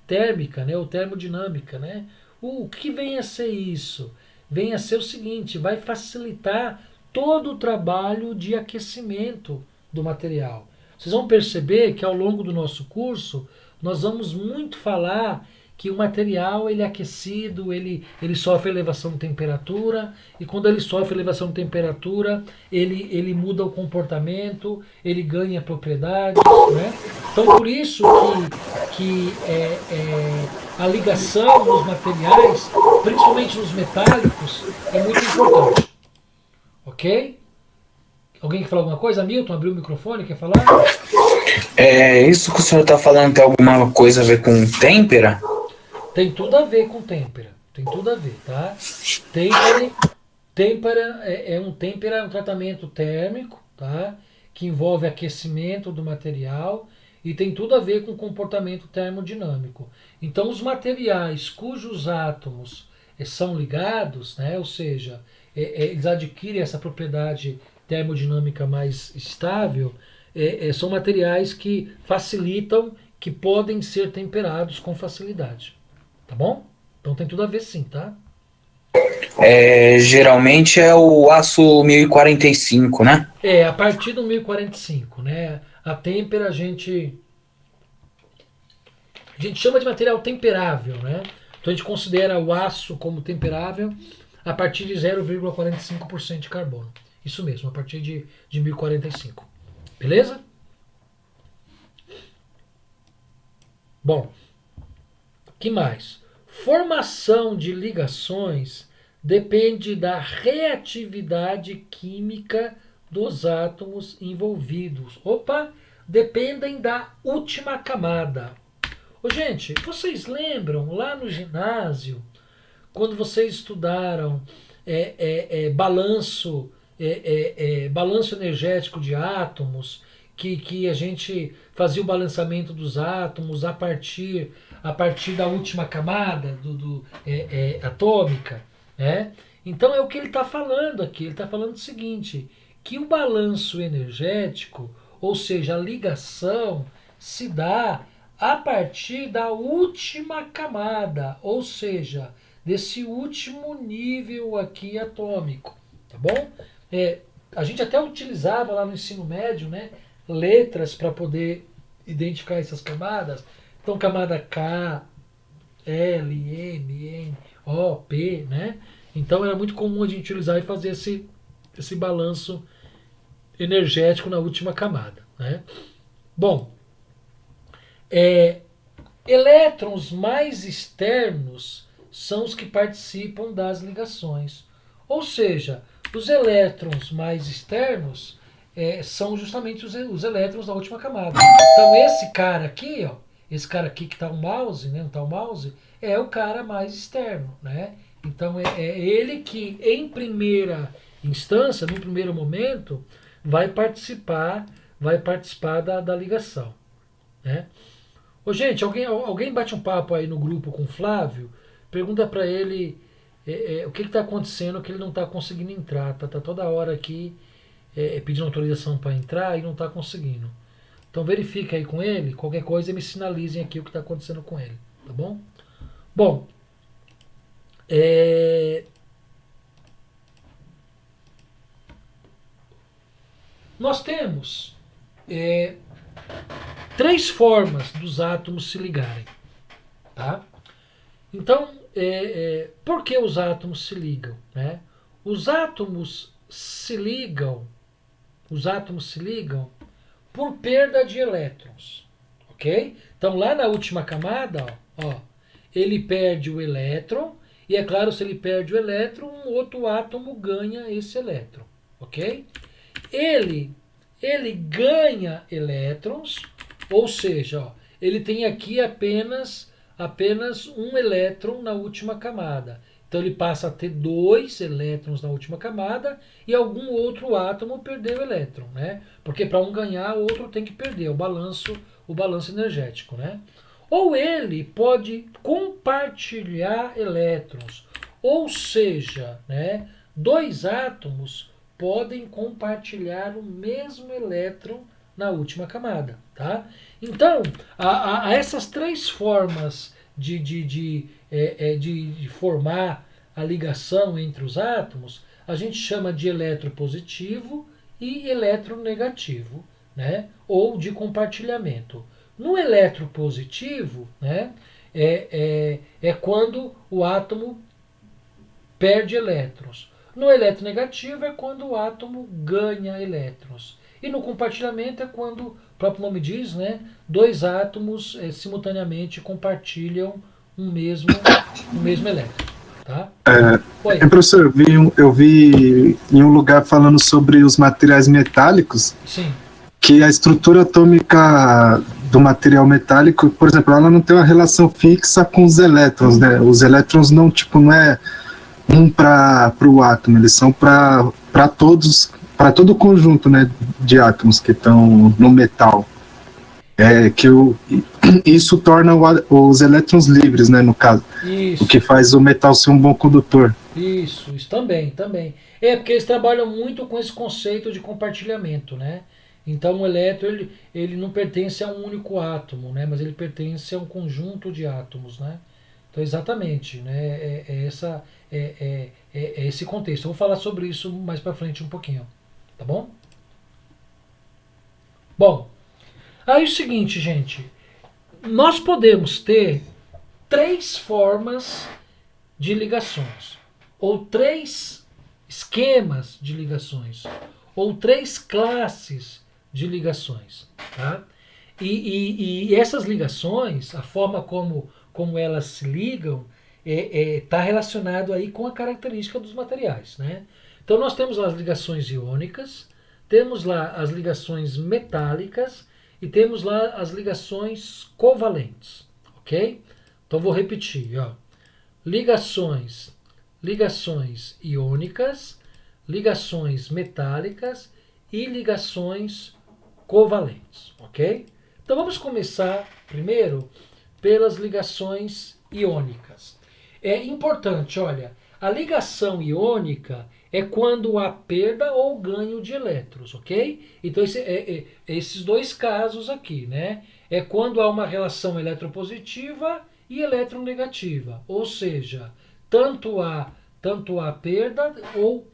térmica, né, ou termodinâmica. Né? O que vem a ser isso? Vem a ser o seguinte, vai facilitar todo o trabalho de aquecimento do material. Vocês vão perceber que ao longo do nosso curso nós vamos muito falar que o material ele é aquecido, ele sofre elevação de temperatura, e quando ele sofre elevação de temperatura, ele muda o comportamento, ele ganha propriedades. Né? Então, por isso que a ligação nos materiais, principalmente nos metálicos, é muito importante. Ok? Alguém quer falar alguma coisa? Milton, abriu o microfone, quer falar? Isso que o senhor está falando tem alguma coisa a ver com têmpera? Tem tudo a ver com têmpera. Tem tudo a ver, tá? Têmpera é um tratamento térmico, tá? Que envolve aquecimento do material e tem tudo a ver com comportamento termodinâmico. Então, os materiais cujos átomos são ligados, né? Ou seja, eles adquirem essa propriedade termodinâmica mais estável, são materiais que facilitam, que podem ser temperados com facilidade. Tá bom? Então tem tudo a ver sim, tá? Geralmente é o aço 1045, né? A partir do 1045, né? A têmpera a gente chama de material temperável, né? Então a gente considera o aço como temperável a partir de 0,45% de carbono. Isso mesmo, a partir de 1045. Beleza? Bom, que mais? Formação de ligações depende da reatividade química dos átomos envolvidos. Dependem da última camada. Gente, vocês lembram lá no ginásio, quando vocês estudaram balanço balanço energético de átomos, que a gente fazia o balançamento dos átomos a partir da última camada atômica, né? Então é o que ele está falando aqui. Ele está falando o seguinte, que o balanço energético, ou seja, a ligação, se dá a partir da última camada, ou seja, desse último nível aqui atômico, tá bom? A gente até utilizava lá no ensino médio, né, letras para poder identificar essas camadas. Então, camada K, L, M, N, O, P, né? Então era muito comum a gente utilizar e fazer esse balanço energético na última camada, né? Bom, elétrons mais externos são os que participam das ligações. Ou seja, os elétrons mais externos são justamente os elétrons da última camada. Então esse cara aqui, ó, esse cara aqui que está o mouse, né, tá o mouse, é o cara mais externo, né? Então é ele que, em primeira instância, no primeiro momento, vai participar da ligação, né? Ô, gente, alguém bate um papo aí no grupo com o Flávio, pergunta para ele o que está acontecendo, que ele não está conseguindo entrar, tá toda hora aqui pedindo autorização para entrar e não está conseguindo. Então verifica aí com ele, qualquer coisa me sinalizem aqui o que está acontecendo com ele, tá bom? Bom, nós temos 3 formas dos átomos se ligarem, tá? Então, por que os átomos se ligam, né? Os átomos se ligam por perda de elétrons, ok? Então lá na última camada, ó, ele perde o elétron, e é claro, se ele perde o elétron, um outro átomo ganha esse elétron, ok? Ele ganha elétrons, ou seja, ó, ele tem aqui apenas um elétron na última camada. Então ele passa a ter 2 elétrons na última camada e algum outro átomo perdeu o elétron, né? Porque para um ganhar, o outro tem que perder, o balanço energético, né? Ou ele pode compartilhar elétrons, ou seja, né, 2 átomos podem compartilhar o mesmo elétron na última camada, tá? Então, há essas 3 formas de formar a ligação entre os átomos, a gente chama de elettropositivo e eletronegativo, né? Ou de compartilhamento. No elettropositivo, né, é quando o átomo perde elétrons. No eletronegativo é quando o átomo ganha elétrons. E no compartilhamento é quando, o próprio nome diz, né, 2 átomos simultaneamente compartilham um mesmo elétron. Tá? Professor, eu vi em um lugar falando sobre os materiais metálicos. Sim. Que a estrutura atômica do material metálico, por exemplo, ela não tem uma relação fixa com os elétrons, né? Os elétrons não é um para o átomo, eles são para todo o conjunto, né, de átomos que estão no metal. Isso torna os elétrons livres, né, no caso. Isso. O que faz o metal ser um bom condutor. Isso também. Porque eles trabalham muito com esse conceito de compartilhamento, né? Então o elétron ele não pertence a um único átomo, né? Mas ele pertence a um conjunto de átomos, né? Então exatamente, né? Esse contexto. Eu vou falar sobre isso mais para frente um pouquinho, tá bom? Bom, aí é o seguinte, gente, nós podemos ter 3 formas de ligações, ou 3 esquemas de ligações, ou 3 classes de ligações, tá? E essas ligações, a forma como elas se ligam, está relacionado aí com a característica dos materiais, né? Então nós temos lá as ligações iônicas, temos lá as ligações metálicas e temos lá as ligações covalentes, ok? Então vou repetir, ó. Ligações iônicas, ligações metálicas e ligações covalentes, ok? Então vamos começar primeiro pelas ligações iônicas. É importante, olha, a ligação iônica é quando há perda ou ganho de elétrons, ok? Então esses dois casos aqui, né? É quando há uma relação eletropositiva e eletronegativa, ou seja, tanto há perda ou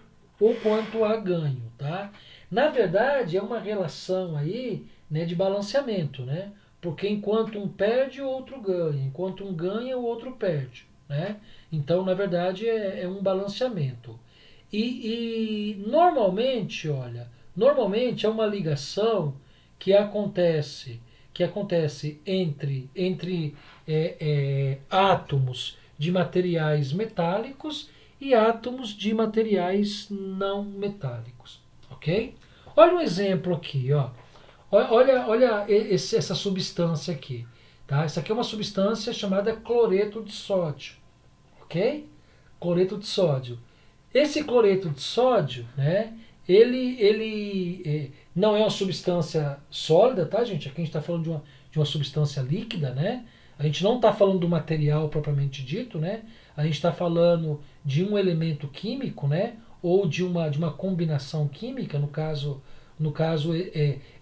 quanto há ganho, tá? Na verdade, é uma relação aí, né, de balanceamento, né? Porque enquanto um perde, o outro ganha. Enquanto um ganha, o outro perde, né? Então, na verdade, é um balanceamento. E normalmente, olha, normalmente é uma ligação que acontece entre átomos de materiais metálicos e átomos de materiais não metálicos, ok? Olha um exemplo aqui, ó. Olha essa substância aqui, tá? Essa aqui é uma substância chamada cloreto de sódio, ok? Cloreto de sódio. Esse cloreto de sódio, né? Ele não é uma substância sólida, tá, gente? Aqui a gente está falando de uma substância líquida, né? A gente não está falando do material propriamente dito, né? A gente está falando de um elemento químico, né? Ou de uma combinação química, no caso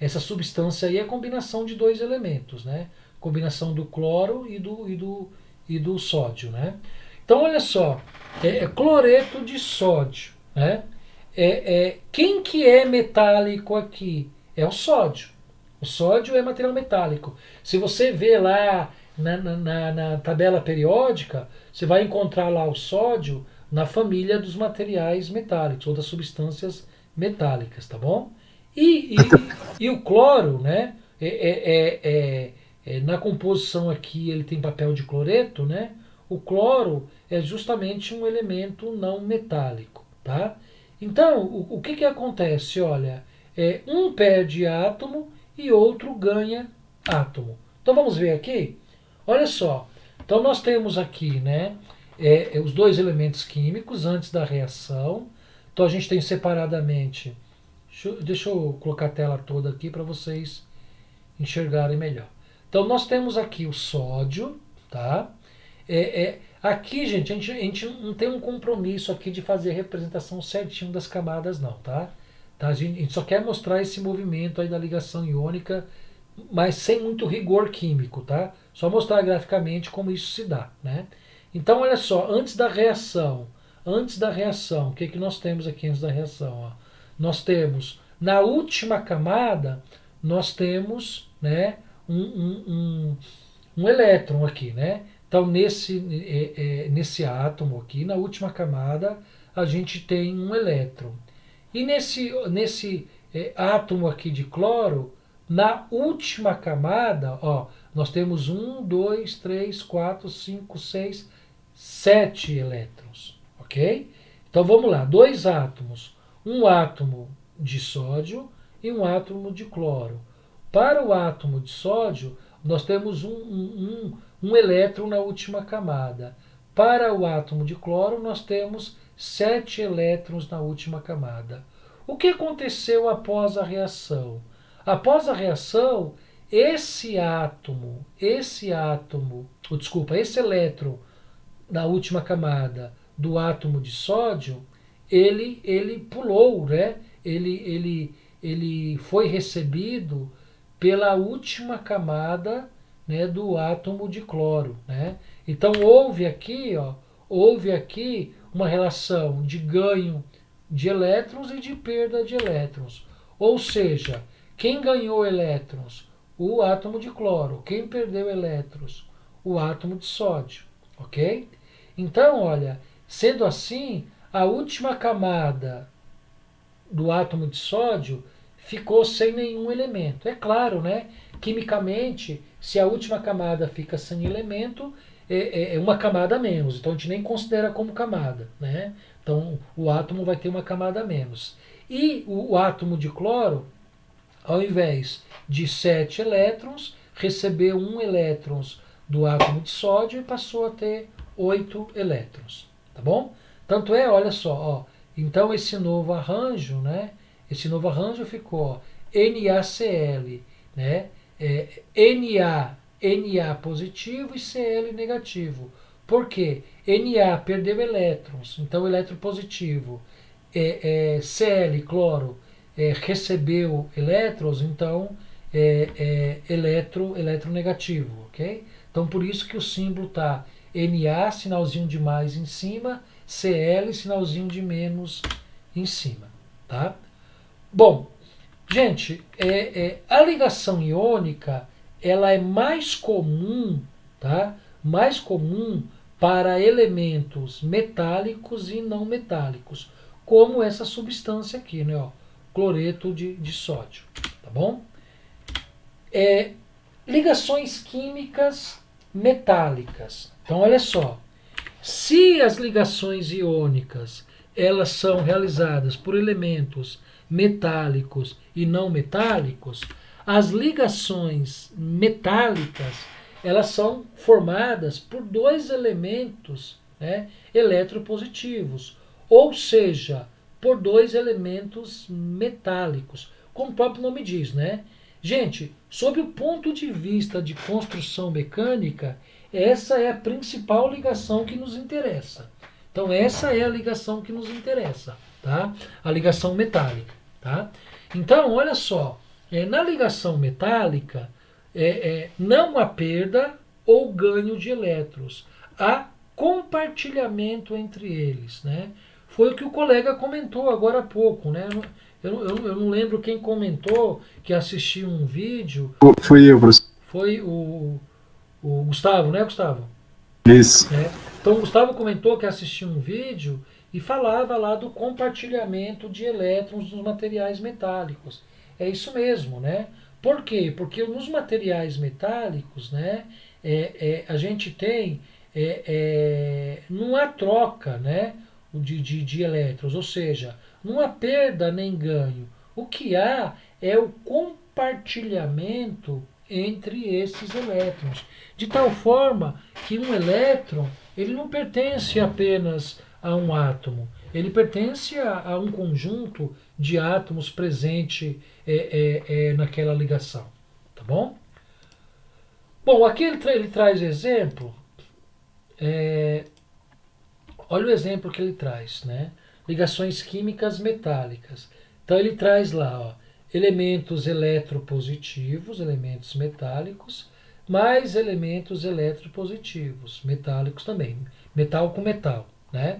essa substância aí é a combinação de dois elementos, né? Combinação do cloro e do sódio, né? Então olha só, cloreto de sódio, né? Quem que é metálico aqui? É o sódio. O sódio é material metálico. Se você vê lá na tabela periódica, você vai encontrar lá o sódio na família dos materiais metálicos ou das substâncias metálicas, tá bom? E o cloro, né? Na composição aqui ele tem papel de cloreto, né? O cloro é justamente um elemento não metálico, tá? Então, o que acontece? Olha, um perde átomo e outro ganha átomo. Então vamos ver aqui? Olha só. Então nós temos aqui, né, os dois elementos químicos antes da reação. Então a gente tem separadamente. Deixa eu colocar a tela toda aqui para vocês enxergarem melhor. Então nós temos aqui o sódio, tá? Aqui, gente, a gente não tem um compromisso aqui de fazer a representação certinho das camadas, não, tá? A gente só quer mostrar esse movimento aí da ligação iônica, mas sem muito rigor químico, tá? Só mostrar graficamente como isso se dá, né? Então, olha só, antes da reação, o que nós temos aqui antes da reação? Ó? Nós temos, na última camada, nós temos, né, um elétron aqui, né? Então, nesse átomo aqui, na última camada, a gente tem um elétron. E nesse átomo aqui de cloro, na última camada, ó, nós temos 1, 2, 3, 4, 5, 6, 7 elétrons, ok? Então vamos lá, dois átomos, um átomo de sódio e um átomo de cloro. Para o átomo de sódio, nós temos um elétron na última camada. Para o átomo de cloro, nós temos 7 elétrons na última camada. O que aconteceu após a reação? Após a reação, esse elétron na última camada do átomo de sódio, ele pulou, né? Ele foi recebido pela última camada, né, do átomo de cloro, né? Então houve aqui uma relação de ganho de elétrons e de perda de elétrons. Ou seja, quem ganhou elétrons? O átomo de cloro. Quem perdeu elétrons? O átomo de sódio, ok? Então, olha, sendo assim, a última camada do átomo de sódio ficou sem nenhum elemento. É claro, né? Quimicamente, se a última camada fica sem elemento, é uma camada a menos. Então a gente nem considera como camada, né? Então o átomo vai ter uma camada a menos. E o átomo de cloro, ao invés de 7 elétrons, recebeu 1 elétron do átomo de sódio e passou a ter 8 elétrons. Tá bom? Tanto olha só, ó, Então esse novo arranjo, né? Esse novo arranjo ficou ó, NaCl, né? Na positivo e Cl negativo. Por quê? Na perdeu elétrons, então eletropositivo. Cl, cloro, recebeu elétrons, então eletronegativo, ok? Então por isso que o símbolo está Na, sinalzinho de mais em cima, Cl, sinalzinho de menos em cima, tá? Bom, gente, a ligação iônica, ela é mais comum, tá? Mais comum para elementos metálicos e não metálicos, como essa substância aqui, né? Ó, cloreto de sódio, tá bom? Ligações químicas metálicas. Então, olha só, se as ligações iônicas elas são realizadas por elementos metálicos e não metálicos, as ligações metálicas elas são formadas por dois elementos, né, eletropositivos, ou seja, por dois elementos metálicos, como o próprio nome diz, né? Gente, sob o ponto de vista de construção mecânica, essa é a principal ligação que nos interessa. Então essa é a ligação que nos interessa, tá? A ligação metálica, tá? Então, olha só, na ligação metálica, não há perda ou ganho de elétrons, há compartilhamento entre eles, né? Foi o que o colega comentou agora há pouco, né? Eu não lembro quem comentou que assistiu um vídeo. Foi eu, professor. Foi o Gustavo, né, Gustavo? Isso. Então o Gustavo comentou que assistiu um vídeo e falava lá do compartilhamento de elétrons nos materiais metálicos. É isso mesmo, né? Por quê? Porque nos materiais metálicos, né, a gente tem, não há troca, né, de elétrons, ou seja, não há perda nem ganho. O que há é o compartilhamento entre esses elétrons, de tal forma que um elétron ele não pertence apenas a um átomo, ele pertence a um conjunto de átomos presente naquela ligação, tá bom? Bom, aqui ele traz exemplo, olha o exemplo que ele traz, né? Ligações químicas metálicas. Então ele traz lá, ó, elementos eletropositivos, elementos metálicos, mais elementos eletropositivos, metálicos também, metal com metal, né?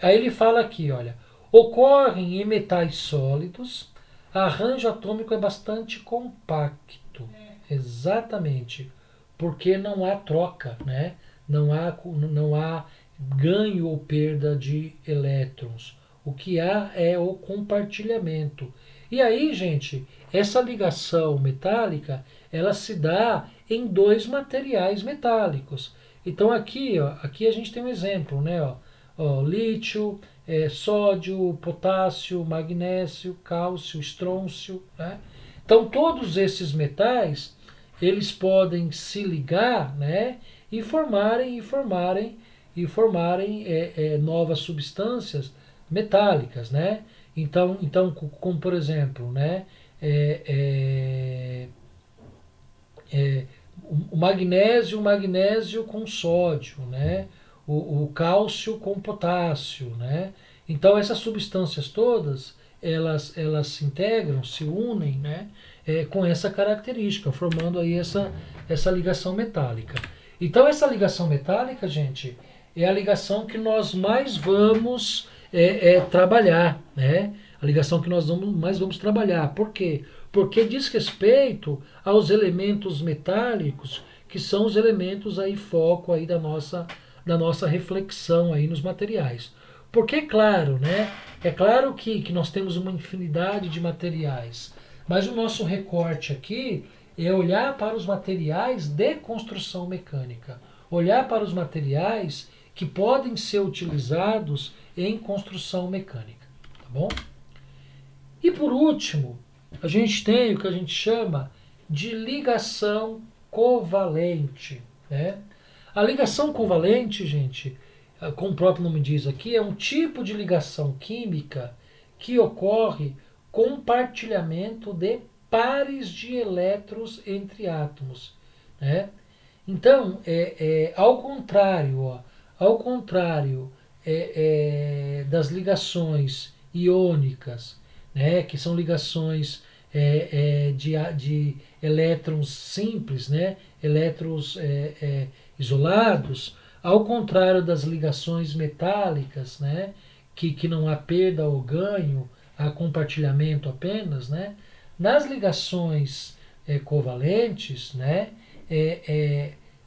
Aí ele fala aqui, olha, ocorrem em metais sólidos, arranjo atômico é bastante compacto, exatamente, porque não há troca, né? Não há ganho ou perda de elétrons. O que há é o compartilhamento. E aí, gente, essa ligação metálica, ela se dá em dois materiais metálicos. Então aqui, ó, aqui a gente tem um exemplo, né? Ó, lítio, sódio, potássio, magnésio, cálcio, estrôncio, né? Então todos esses metais, eles podem se ligar, né? E formarem novas substâncias metálicas, né? Então, como por exemplo, né? O magnésio com sódio, né? O cálcio com potássio, né? Então essas substâncias todas elas se integram, se unem, né? Com essa característica, formando aí essa ligação metálica. Então essa ligação metálica, gente, é a ligação que nós mais vamos trabalhar, né? A ligação que nós mais vamos trabalhar. Por quê? Porque diz respeito aos elementos metálicos, que são os elementos aí foco aí da nossa reflexão aí nos materiais. Porque é claro, né? É claro que nós temos uma infinidade de materiais, mas o nosso recorte aqui é olhar para os materiais de construção mecânica, olhar para os materiais que podem ser utilizados em construção mecânica, tá bom? E por último, a gente tem o que a gente chama de ligação covalente, né? A ligação covalente, gente, como o próprio nome diz aqui, é um tipo de ligação química que ocorre compartilhamento de pares de elétrons entre átomos, né? Então, ao contrário, das ligações iônicas, né, que são ligações de elétrons simples, né, elétrons isolados, ao contrário das ligações metálicas, né, que não há perda ou ganho, há compartilhamento apenas, né, nas ligações covalentes, né,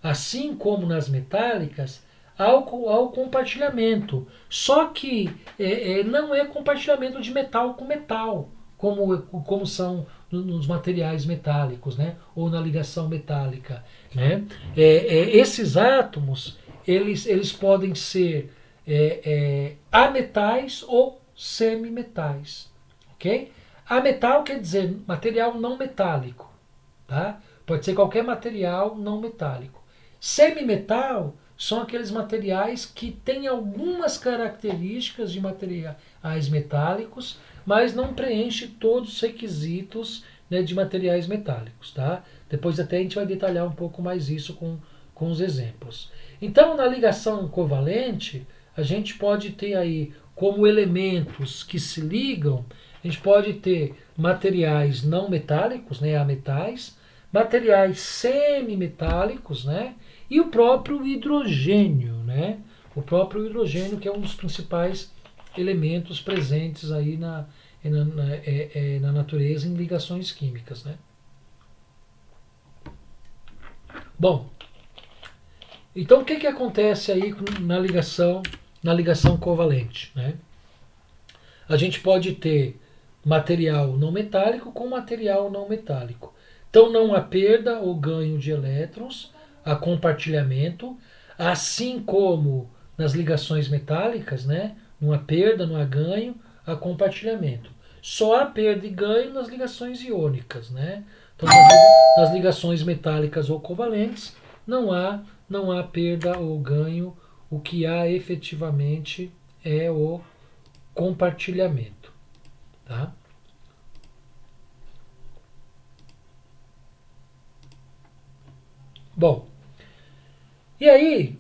assim como nas metálicas, ao compartilhamento. Só que não é compartilhamento de metal com metal, como são nos materiais metálicos, né? Ou na ligação metálica. Né? Esses átomos eles podem ser ametais ou semimetais. Okay? Ametal quer dizer material não metálico. Tá? Pode ser qualquer material não metálico. Semimetal são aqueles materiais que têm algumas características de materiais metálicos, mas não preenche todos os requisitos, né, de materiais metálicos. Tá? Depois até a gente vai detalhar um pouco mais isso com os exemplos. Então, na ligação covalente, a gente pode ter aí como elementos que se ligam, a gente pode ter materiais não metálicos, né, ametais, materiais semimetálicos, né, e o próprio hidrogênio, né, o próprio hidrogênio, que é um dos principais elementos presentes aí na natureza em ligações químicas. Né. Bom, então o que acontece aí na ligação covalente? Né? A gente pode ter material não metálico com material não metálico. Então não há perda ou ganho de elétrons, há compartilhamento, assim como nas ligações metálicas, né? Não há perda, não há ganho, há compartilhamento. Só há perda e ganho nas ligações iônicas. Né? Então nas ligações metálicas ou covalentes não há perda ou ganho, o que há efetivamente é o compartilhamento. Tá? Bom, e aí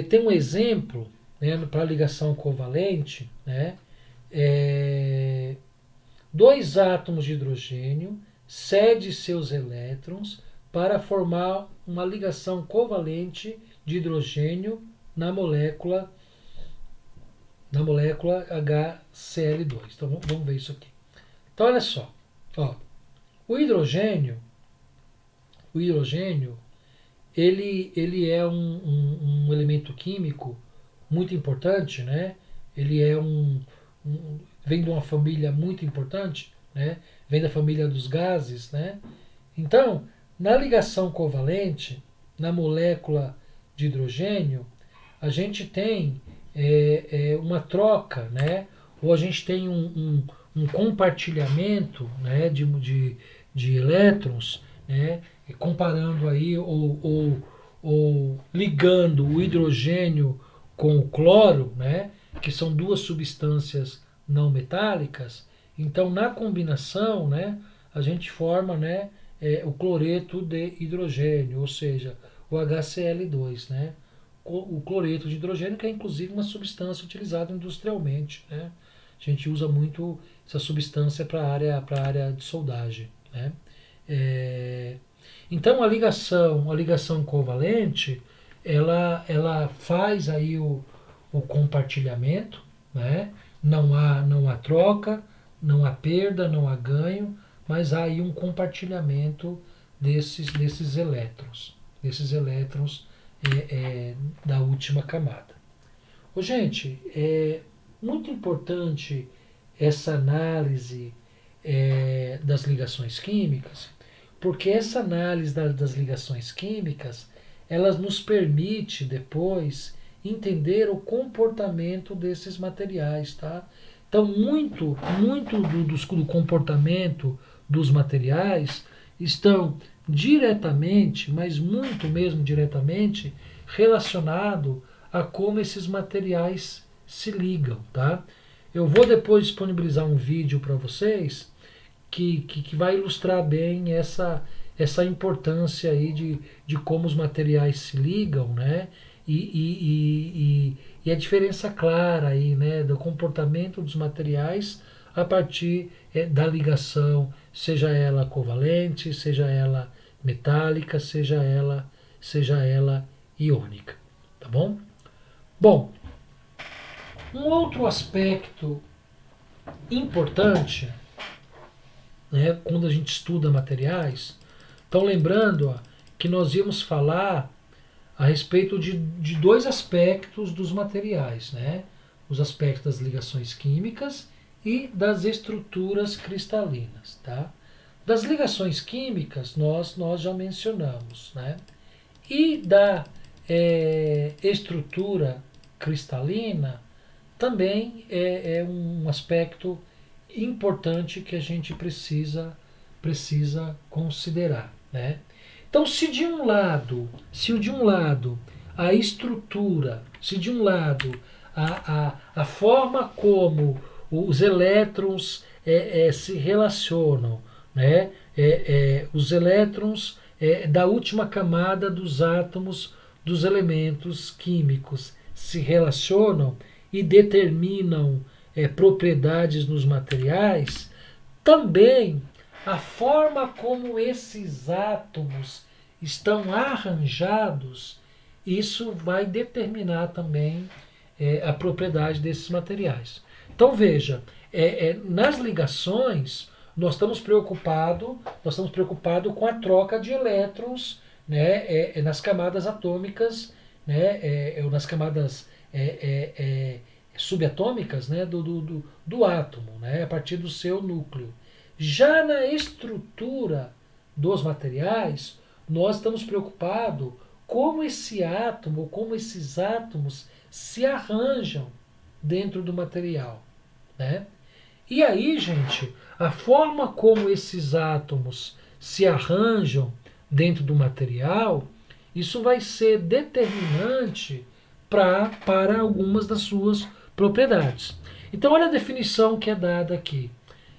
tem um exemplo, né, para ligação covalente, né, dois átomos de hidrogênio cedem seus elétrons para formar uma ligação covalente de hidrogênio na molécula HCl2. Então vamos ver isso aqui. Então olha só, ó, o hidrogênio ele é um elemento químico muito importante, né? Ele é vem de uma família muito importante, né? Vem da família dos gases, né? Então, na ligação covalente, na molécula de hidrogênio, a gente tem uma troca, né? Ou a gente tem um compartilhamento, né, de elétrons, né? Comparando aí ou ligando o hidrogênio com o cloro, né? Que são duas substâncias não metálicas. Então, na combinação, né, a gente forma, né, o cloreto de hidrogênio, ou seja, o HCl2, né? O cloreto de hidrogênio, que é inclusive uma substância utilizada industrialmente. Né? A gente usa muito essa substância para a área de soldagem. Né? Então a ligação covalente, ela faz aí o compartilhamento, né? Não há troca, não há perda, não há ganho, mas há aí um compartilhamento desses elétrons da última camada. Gente, é muito importante essa análise das ligações químicas, porque essa análise das ligações químicas, elas nos permite depois entender o comportamento desses materiais, tá? Então, muito do comportamento dos materiais estão diretamente, mas muito mesmo diretamente, relacionado a como esses materiais se ligam, tá? Eu vou depois disponibilizar um vídeo para vocês que vai ilustrar bem essa importância aí de como os materiais se ligam, né? E a diferença clara aí, né, do comportamento dos materiais a partir da ligação, seja ela covalente, seja ela metálica, seja ela iônica, tá bom? Bom, um outro aspecto importante, né, quando a gente estuda materiais, então lembrando que nós íamos falar a respeito de dois aspectos dos materiais, né? Os aspectos das ligações químicas e das estruturas cristalinas, tá? Das ligações químicas nós já mencionamos, né? E da estrutura cristalina também é um aspecto importante que a gente precisa considerar, né? Então, se de um lado a estrutura, se de um lado a forma como os elétrons se relacionam, né? Os elétrons da última camada dos átomos dos elementos químicos se relacionam e determinam propriedades nos materiais, também a forma como esses átomos estão arranjados, isso vai determinar também a propriedade desses materiais. Então veja, nas ligações nós estamos preocupados com a troca de elétrons, né, nas camadas atômicas, né, ou nas camadas subatômicas, né, do átomo, né, a partir do seu núcleo. Já na estrutura dos materiais, nós estamos preocupados como esse átomo, como esses átomos se arranjam dentro do material, né? E aí, gente, a forma como esses átomos se arranjam dentro do material, isso vai ser determinante para algumas das suas propriedades. Então, olha a definição que é dada aqui.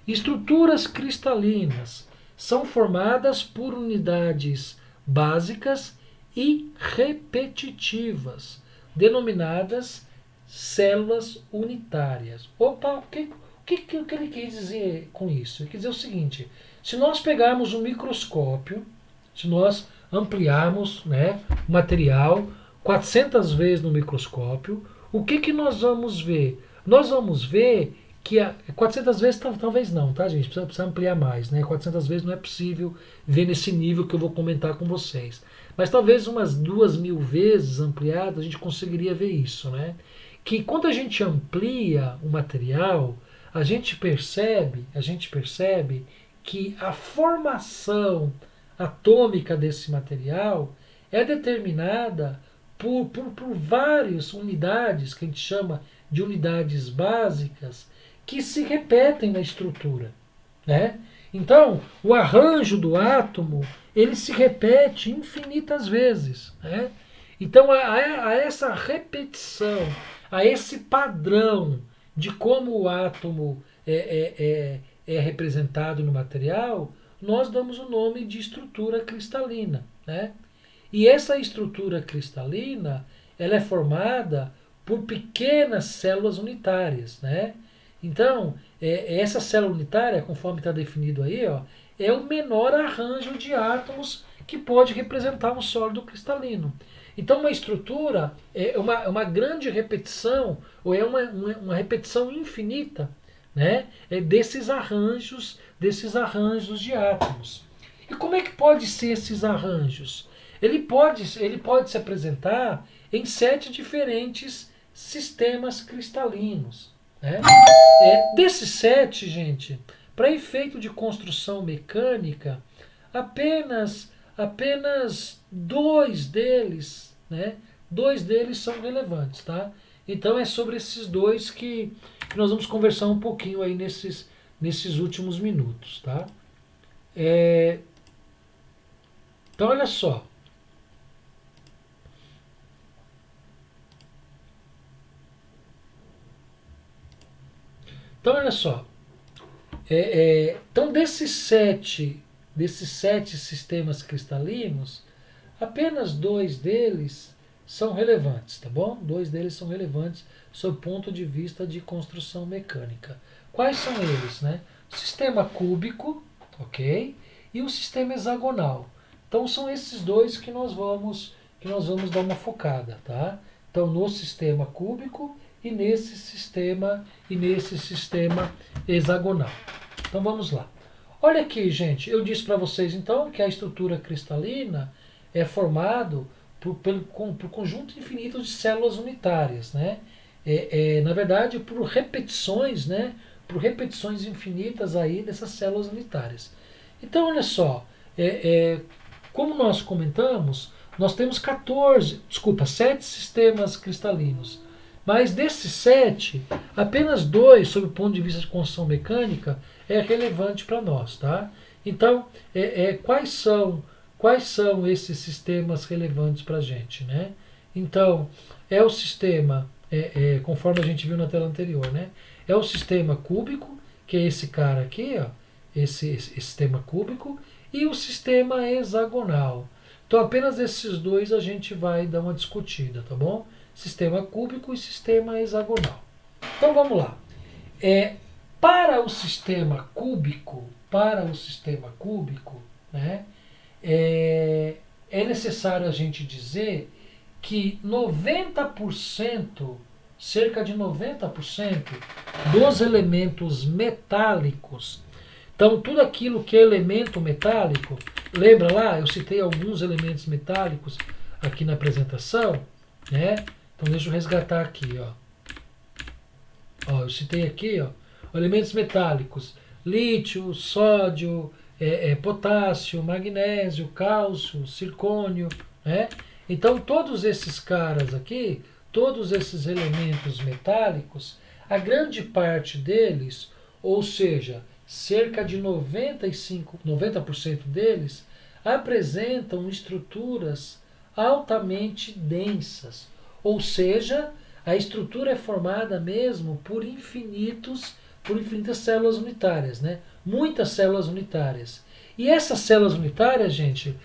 Estruturas cristalinas são formadas por unidades básicas e repetitivas, denominadas células unitárias. Opa, o que ele quis dizer com isso? Ele quis dizer o seguinte: se nós pegarmos um microscópio, se nós ampliarmos, né, o material 400 vezes no microscópio, o que nós vamos ver? Nós vamos ver que 400 vezes talvez não, tá, gente? Precisa ampliar mais, né? 400 vezes não é possível ver nesse nível que eu vou comentar com vocês. Mas talvez umas 2.000 vezes ampliado a gente conseguiria ver isso, né? Que quando a gente amplia o material, a gente percebe que a formação atômica desse material é determinada por várias unidades, que a gente chama de unidades básicas, que se repetem na estrutura, né? Então, o arranjo do átomo, ele se repete infinitas vezes, né? Então, a essa repetição, a esse padrão de como o átomo é representado no material, nós damos o nome de estrutura cristalina, né? E essa estrutura cristalina, ela é formada por pequenas células unitárias, né? Então, essa célula unitária, conforme está definido aí, ó, é o menor arranjo de átomos que pode representar um sólido cristalino. Então, uma estrutura é uma grande repetição, ou é uma repetição infinita, né, desses arranjos de átomos. E como é que pode ser esses arranjos? Ele pode se apresentar em 7 diferentes sistemas cristalinos, né? Desses 7, gente, para efeito de construção mecânica, apenas 2 deles, né? 2 deles são relevantes, tá? Então é sobre esses 2 que nós vamos conversar um pouquinho aí nesses últimos minutos, tá? Então olha só. Então, olha só. Então, desses sete sistemas cristalinos, apenas 2 deles são relevantes, tá bom? 2 deles são relevantes sob o ponto de vista de construção mecânica. Quais são eles, né? O sistema cúbico, ok? E o sistema hexagonal. Então são esses 2 que nós vamos dar uma focada, tá? Então no sistema cúbico e nesse sistema hexagonal. Então vamos lá. Olha aqui, gente, eu disse para vocês então que a estrutura cristalina é formado por conjunto infinito de células unitárias, né? Na verdade, por repetições, né? Por repetições infinitas aí dessas células unitárias. Então, olha só, como nós comentamos, nós temos 7 sistemas cristalinos. Mas desses 7, apenas 2, sob o ponto de vista de construção mecânica, é relevante para nós, tá? Então, quais são esses sistemas relevantes para a gente, né? Então, é o sistema, conforme a gente viu na tela anterior, né? É o sistema cúbico, que é esse cara aqui, ó, esse sistema cúbico, e o sistema hexagonal. Então, apenas esses 2 a gente vai dar uma discutida, tá bom? Sistema cúbico e sistema hexagonal. Então, vamos lá. Para o sistema cúbico, né, é necessário a gente dizer que 90%, cerca de 90% dos elementos metálicos, então tudo aquilo que é elemento metálico, lembra lá, eu citei alguns elementos metálicos aqui na apresentação, né? Então deixa eu resgatar aqui, ó. Eu citei aqui, ó, elementos metálicos: lítio, sódio, potássio, magnésio, cálcio, zircônio, né? Então todos esses caras aqui, todos esses elementos metálicos, a grande parte deles, ou seja, cerca de 90% deles, apresentam estruturas altamente densas, ou seja, a estrutura é formada mesmo por infinitas células unitárias, né? Muitas células unitárias. E essas células unitárias, gente,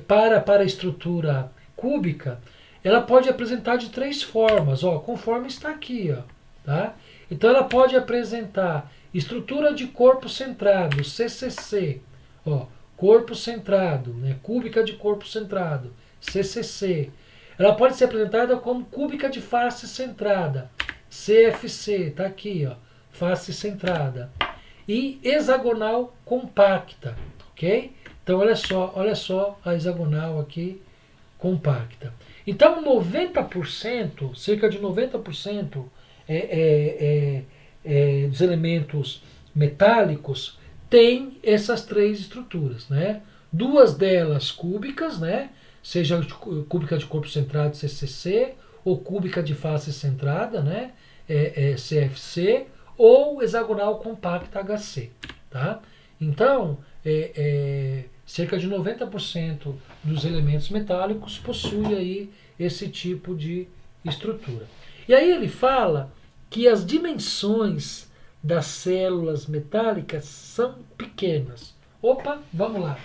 para a estrutura cúbica, ela pode apresentar de 3 formas, ó, conforme está aqui, ó, tá? Então ela pode apresentar estrutura de corpo centrado, CCC, ó, corpo centrado, né? Cúbica de corpo centrado, CCC. Ela pode ser apresentada como cúbica de face centrada, CFC, tá aqui, ó, face centrada. E hexagonal compacta, ok? Então olha só a hexagonal aqui compacta. Então 90%, cerca de 90% dos elementos metálicos tem essas 3 estruturas, né? 2 delas cúbicas, né? Seja cúbica de corpo centrado, CCC, ou cúbica de face centrada, né? CFC, ou hexagonal compacta, HC, tá? Então, cerca de 90% dos elementos metálicos possui aí esse tipo de estrutura. E aí ele fala que as dimensões das células metálicas são pequenas. Opa, vamos lá.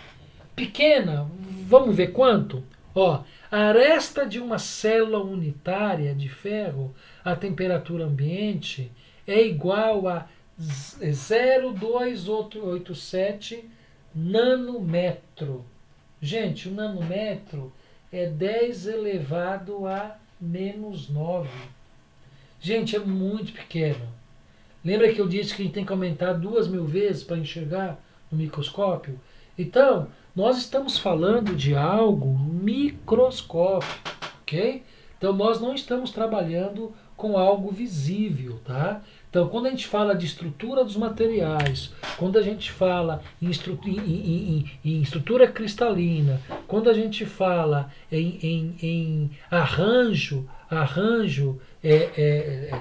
Pequena, vamos ver quanto? Ó, a aresta de uma célula unitária de ferro à temperatura ambiente é igual a 0,2887 nanômetro. Gente, o nanômetro é 10 elevado a menos 9. Gente, é muito pequeno. Lembra que eu disse que a gente tem que aumentar 2.000 vezes para enxergar no microscópio? Então, nós estamos falando de algo microscópico, ok? Então, nós não estamos trabalhando com algo visível, tá? Então, quando a gente fala de estrutura dos materiais, quando a gente fala em estrutura cristalina, quando a gente fala em arranjo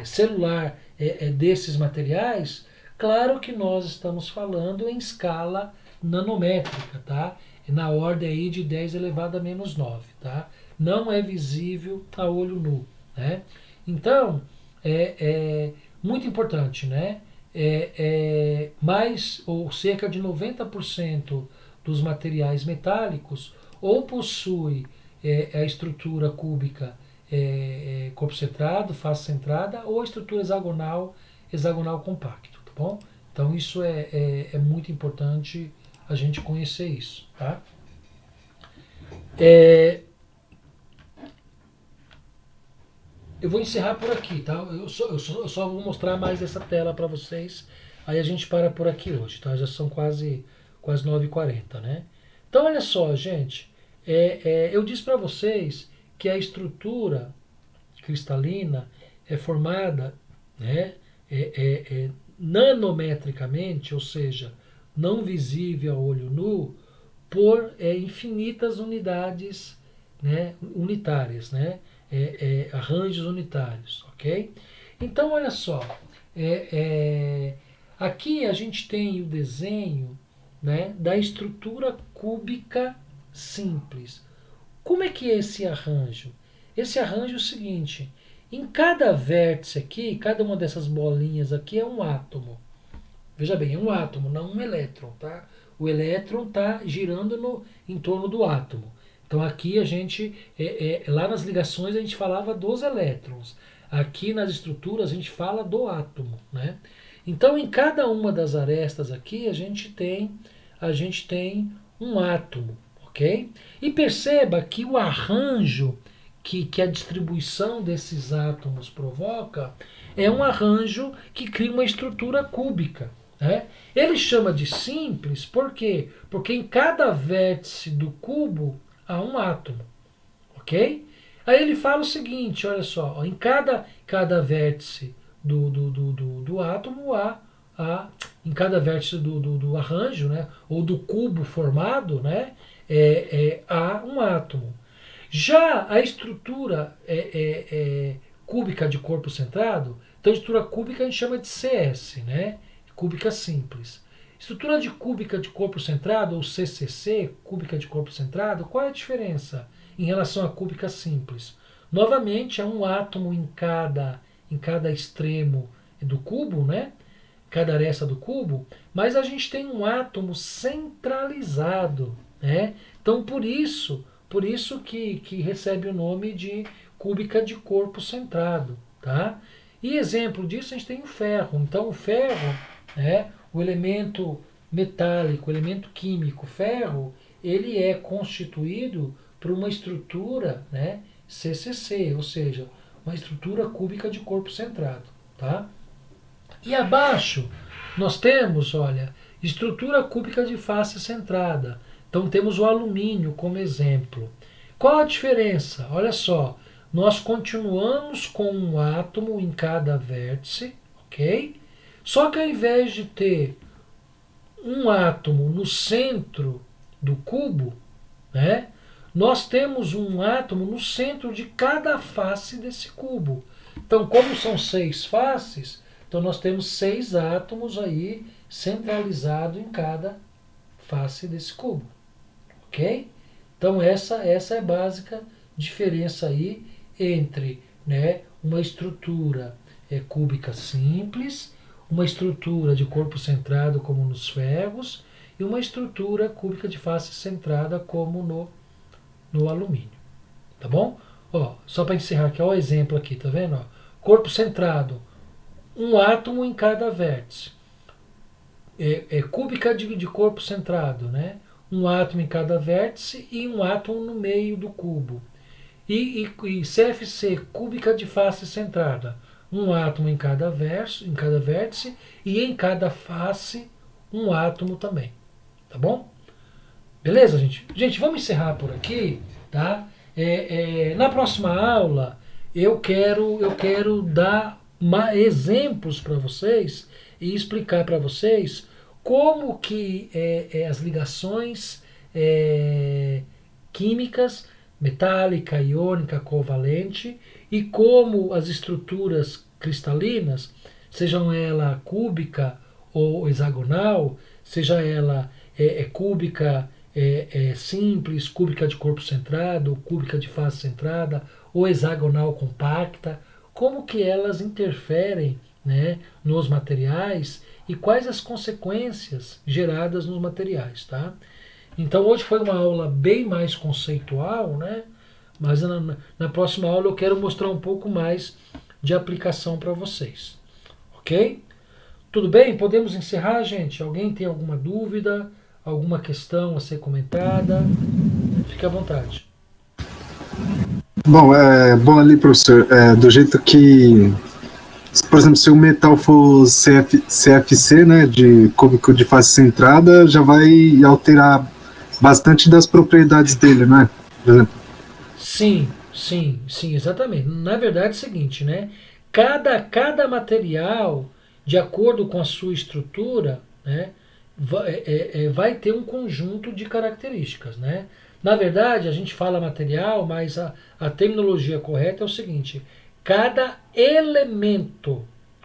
celular desses materiais, claro que nós estamos falando em escala nanométrica, tá? Na ordem aí de 10 elevado a menos 9, tá? Não é visível a olho nu, né? Então, muito importante, né? mais ou cerca de 90% dos materiais metálicos ou possui a estrutura cúbica corpo centrado, face centrada, ou a estrutura hexagonal compacto, tá bom? Então isso é muito importante a gente conhecer isso, tá? Eu vou encerrar por aqui, tá? Eu só vou mostrar mais essa tela para vocês, aí a gente para por aqui hoje, tá? Já são quase 9h40, né? Então olha só, gente, eu disse para vocês que a estrutura cristalina é formada, né, nanometricamente, ou seja, não visível a olho nu, por infinitas unidades, né, unitárias, né, arranjos unitários, ok? Então, olha só, aqui a gente tem o desenho, né, da estrutura cúbica simples. Como é que é esse arranjo? Esse arranjo é o seguinte: em cada vértice aqui, cada uma dessas bolinhas aqui é um átomo. Veja bem, é um átomo, não um elétron, tá? O elétron está girando em torno do átomo. Então aqui a gente, lá nas ligações a gente falava dos elétrons. Aqui nas estruturas a gente fala do átomo, né? Então em cada uma das arestas aqui a gente tem um átomo, ok? E perceba que o arranjo que a distribuição desses átomos provoca é um arranjo que cria uma estrutura cúbica, né? Ele chama de simples, por quê? Porque em cada vértice do cubo há um átomo, ok? Aí ele fala o seguinte, olha só, em cada vértice do átomo em cada vértice do arranjo, né, ou do cubo formado, né, há um átomo. Já a estrutura cúbica de corpo centrado, então a estrutura cúbica a gente chama de CS, né, cúbica simples. Estrutura cúbica de corpo centrado, ou CCC, cúbica de corpo centrado, qual é a diferença em relação à cúbica simples? Novamente, é um átomo em cada extremo do cubo, né? Cada aresta do cubo, mas a gente tem um átomo centralizado, né? Então, por isso que recebe o nome de cúbica de corpo centrado, tá? E exemplo disso a gente tem o ferro. Então, o ferro, né, o elemento metálico, o elemento químico, ferro, ele é constituído por uma estrutura, né, CCC, ou seja, uma estrutura cúbica de corpo centrado, tá? E abaixo nós temos, olha, estrutura cúbica de face centrada. Então temos o alumínio como exemplo. Qual a diferença? Olha só, nós continuamos com um átomo em cada vértice, ok? Só que ao invés de ter um átomo no centro do cubo, né, nós temos um átomo no centro de cada face desse cubo. Então, como são 6 faces, então nós temos 6 átomos aí centralizados em cada face desse cubo, ok? Então essa é a básica diferença aí entre, né, uma estrutura cúbica simples, uma estrutura de corpo centrado como nos ferros e uma estrutura cúbica de face centrada como no alumínio, tá bom? Ó, só para encerrar aqui, ó, o exemplo aqui, tá vendo? Ó, corpo centrado, um átomo em cada vértice. Cúbica de corpo centrado, né? Um átomo em cada vértice e um átomo no meio do cubo. E CFC, cúbica de face centrada, um átomo em cada vértice e em cada face um átomo também, tá bom? Beleza, gente? Gente, vamos encerrar por aqui, tá? Na próxima aula eu quero dar exemplos para vocês e explicar para vocês como que as ligações químicas, metálica, iônica, covalente, e como as estruturas cristalinas, sejam ela cúbica ou hexagonal, seja ela cúbica simples, cúbica de corpo centrado, cúbica de face centrada, ou hexagonal compacta, como que elas interferem, né, nos materiais e quais as consequências geradas nos materiais, tá? Então hoje foi uma aula bem mais conceitual, né? Mas na próxima aula eu quero mostrar um pouco mais de aplicação para vocês, ok? Tudo bem? Podemos encerrar, gente? Alguém tem alguma dúvida, alguma questão a ser comentada? Fique à vontade. Bom ali, professor, do jeito que, por exemplo, se o metal for CFC, né, de cúbico de face centrada, já vai alterar bastante das propriedades dele, né? Por exemplo. Sim, exatamente. Na verdade é o seguinte, né? Cada material, de acordo com a sua estrutura, né, vai ter um conjunto de características, né? Na verdade, a gente fala material, mas a terminologia correta é o seguinte: cada elemento,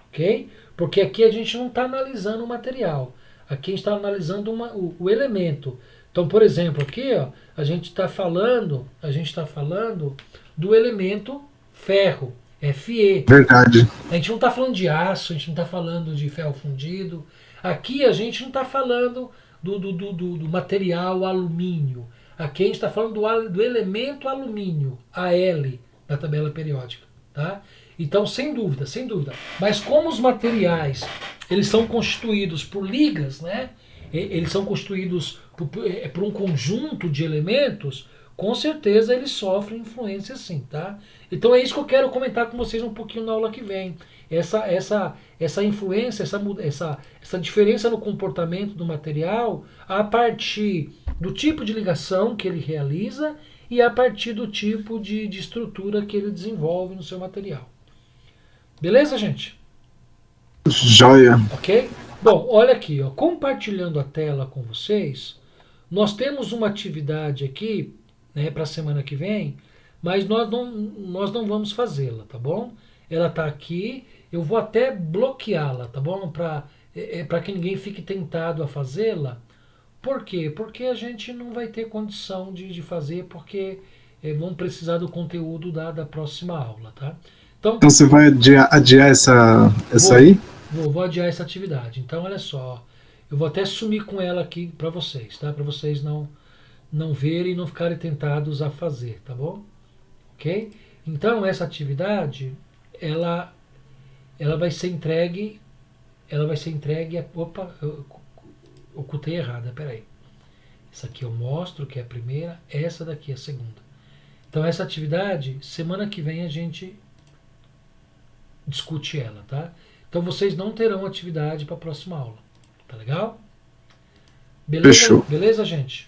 ok? Porque aqui a gente não está analisando o material, aqui a gente está analisando o elemento. Então, por exemplo, aqui ó, a gente está falando do elemento ferro, Fe. Verdade. A gente não está falando de aço, a gente não está falando de ferro fundido. Aqui a gente não está falando do material alumínio. Aqui a gente está falando do elemento alumínio, Al, da tabela periódica. Tá? Então, sem dúvida. Mas como os materiais eles são constituídos por ligas, né? Eles são constituídos por um conjunto de elementos, com certeza eles sofrem influência sim, tá? Então é isso que eu quero comentar com vocês um pouquinho na aula que vem. Essa influência, essa diferença no comportamento do material a partir do tipo de ligação que ele realiza e a partir do tipo de estrutura que ele desenvolve no seu material. Beleza, gente? Joia. Ok? Bom, olha aqui, ó, compartilhando a tela com vocês, nós temos uma atividade aqui, né, para a semana que vem, mas nós não vamos fazê-la, tá bom? Ela está aqui, eu vou até bloqueá-la, tá bom? Para que ninguém fique tentado a fazê-la. Por quê? Porque a gente não vai ter condição de fazer, porque vamos precisar do conteúdo da próxima aula, tá? Então você vai adiar essa aí? Vou adiar essa atividade. Então, olha só, eu vou até sumir com ela aqui para vocês, tá? Para vocês não verem e não ficarem tentados a fazer, tá bom? Ok? Então, essa atividade, ela vai ser entregue, opa, eu ocultei errada, peraí. Essa aqui eu mostro, que é a primeira, essa daqui é a segunda. Então, essa atividade, semana que vem a gente discute ela, tá? Então vocês não terão atividade para a próxima aula. Tá legal? Beleza? Fechou. Beleza, gente?